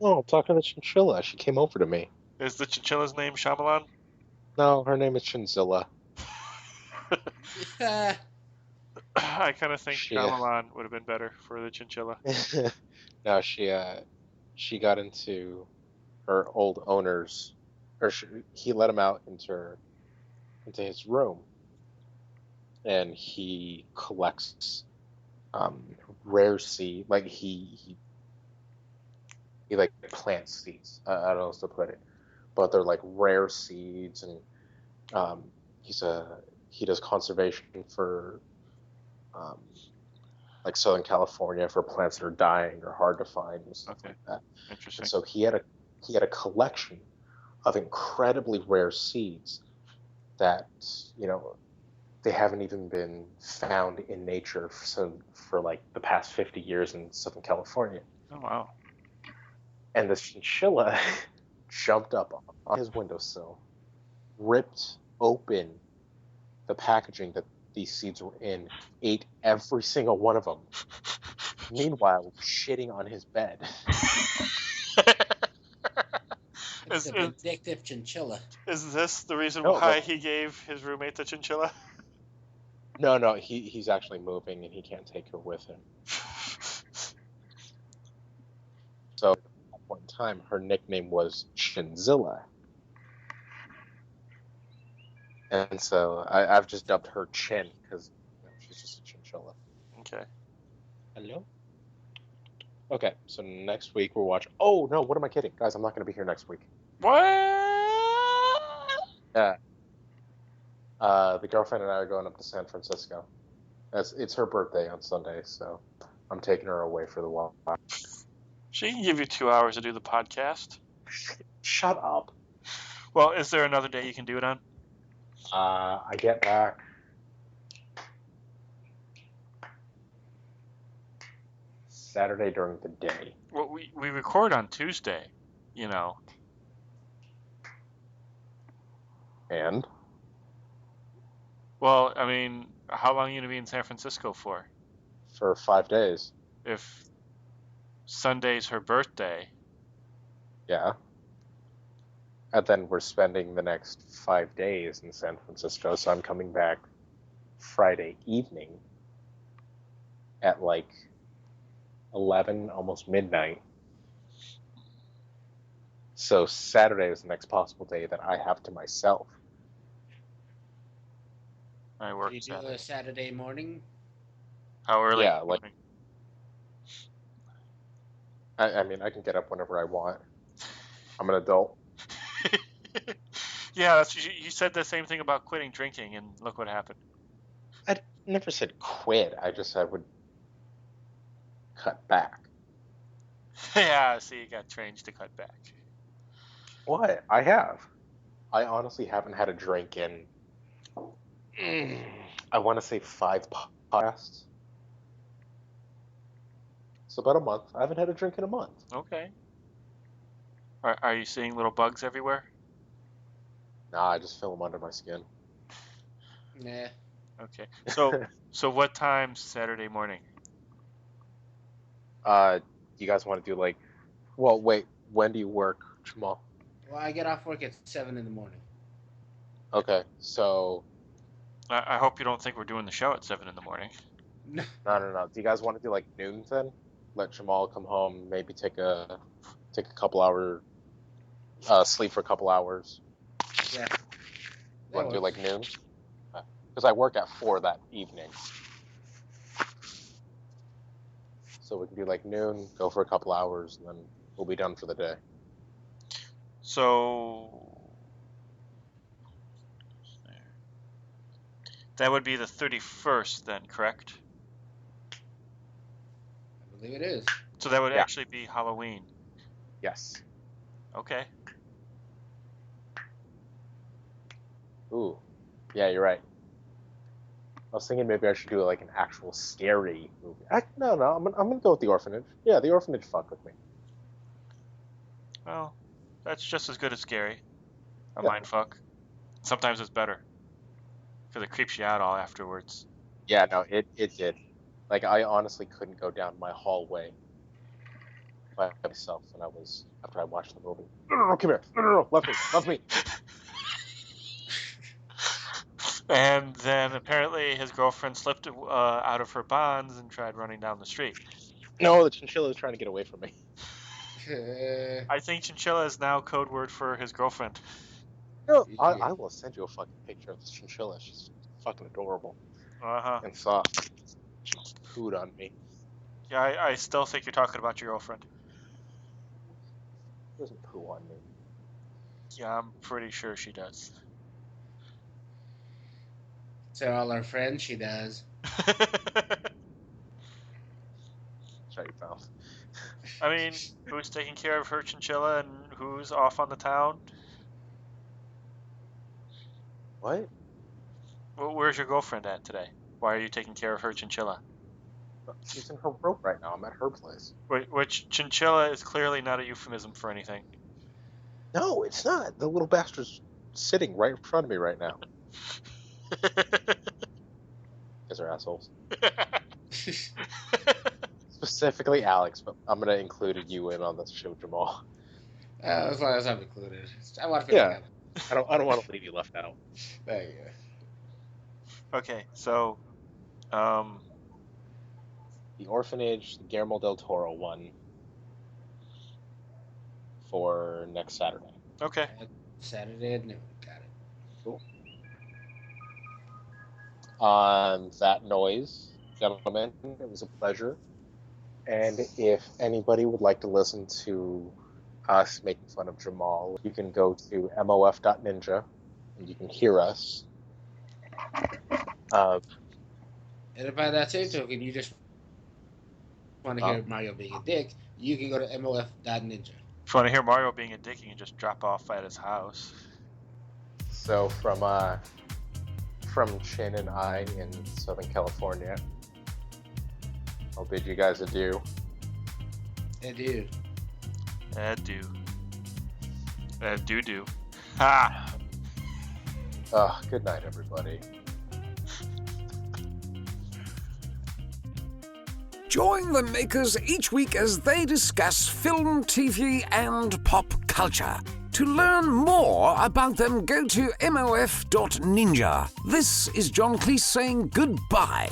Oh, I'm talking to Chinchilla. She came over to me. Is the chinchilla's name Shyamalan? No, her name is Chinzilla. I kind of think Shyamalan would have been better for the chinchilla. No, she got into her old owner's, or he let him out into his room, and he collects rare seed. Like he like plants seeds. I don't know how to put it, but they're like rare seeds, and he does conservation for like Southern California for plants that are dying or hard to find and stuff like that. Interesting. And so he had a collection of incredibly rare seeds that they haven't even been found in nature for like the past 50 years in Southern California. Oh wow! And the chinchilla jumped up on his windowsill, ripped open the packaging that these seeds were in, ate every single one of them. Meanwhile, shitting on his bed. It's a vindictive chinchilla. Is this the reason No, why like- he gave his roommate the chinchilla? No, he's actually moving and he can't take her with him. So at one time, her nickname was Chinzilla. And so I've just dubbed her Chin because she's just a chinchilla. Okay. Hello? Okay, so next week we're watching... Oh, no, what am I kidding? Guys, I'm not going to be here next week. What? Yeah. The girlfriend and I are going up to San Francisco. It's her birthday on Sunday, so I'm taking her away for the while. She can give you 2 hours to do the podcast. Shut up. Well, is there another day you can do it on? I get back Saturday during the day. Well, we record on Tuesday, And? Well, I mean, how long are you going to be in San Francisco for? For 5 days. If Sunday's her birthday. Yeah. And then we're spending the next 5 days in San Francisco, so I'm coming back Friday evening at like 11, almost midnight. So Saturday is the next possible day that I have to myself. I work You do Saturday. a Saturday morning? How early? Yeah, like- I mean, I can get up whenever I want. I'm an adult. Yeah, you said the same thing about quitting drinking, and look what happened. I never said quit. I just said I would cut back. Yeah, see, you got trained to cut back. What? I have. I honestly haven't had a drink in, I want to say 5 podcasts. So about a month. I haven't had a drink in a month. Okay. Are you seeing little bugs everywhere? Nah, I just feel them under my skin. Nah. Okay. So what time Saturday morning? You guys want to do like, well, wait, when do you work, Jamal? Well, I get off work at 7 in the morning. Okay, so I hope you don't think we're doing the show at 7 in the morning. No. no. Do you guys want to do like noon then? Let Jamal come home, maybe take a couple hour sleep for a couple hours. Yeah. Want to do like noon? Because I work at 4 that evening. So we can do like noon, go for a couple hours, and then we'll be done for the day. So that would be the 31st then, correct? I believe it is. So that would Yeah. actually be Halloween. Yes. Okay. Ooh. Yeah, you're right. I was thinking maybe I should do like an actual scary movie. No, I'm gonna go with The Orphanage. Yeah, The Orphanage fuck with me. Well, that's just as good as scary. A Yeah. mind fuck. Sometimes it's better. Because it creeps you out all afterwards. Yeah, no, it did. Like, I honestly couldn't go down my hallway by myself after I watched the movie. No, come here. No, left me. And then apparently his girlfriend slipped out of her bonds and tried running down the street. No, the chinchilla is trying to get away from me. I think chinchilla is now code word for his girlfriend. No, I will send you a fucking picture of this chinchilla. She's fucking adorable. Uh-huh. and saw she pooed on me. Yeah, I still think you're talking about your girlfriend. She doesn't poo on me. Yeah, I'm pretty sure she does. To all our friends, she does. Shut your mouth. I mean, who's taking care of her chinchilla and who's off on the town? What? Where's your girlfriend at today? Why are you taking care of her chinchilla? She's in her rope right now. I'm at her place. Which chinchilla is clearly not a euphemism for anything. No, it's not. The little bastard's sitting right in front of me right now. Because they're assholes. Specifically Alex, but I'm going to include you in on this show, Jamal. As long as I'm included. I want to feel together. I don't want to leave you left out. There you go. Okay, so, The Orphanage, the Guillermo del Toro one for next Saturday. okay. Saturday at noon. Got it. Cool. On that noise, gentlemen, it was a pleasure. And if anybody would like to listen to us making fun of Jamal, you can go to mof.ninja and you can hear us. And by that same token, you just want to hear Mario being a dick, you can go to mof.ninja. If you want to hear Mario being a dick, you can just drop off at his house. So from Chin and I in Southern California, I'll bid you guys adieu. Adieu. Do. Ha! Good night, everybody. Join the makers each week as they discuss film, TV, and pop culture. To learn more about them, go to mof.ninja. This is John Cleese saying goodbye.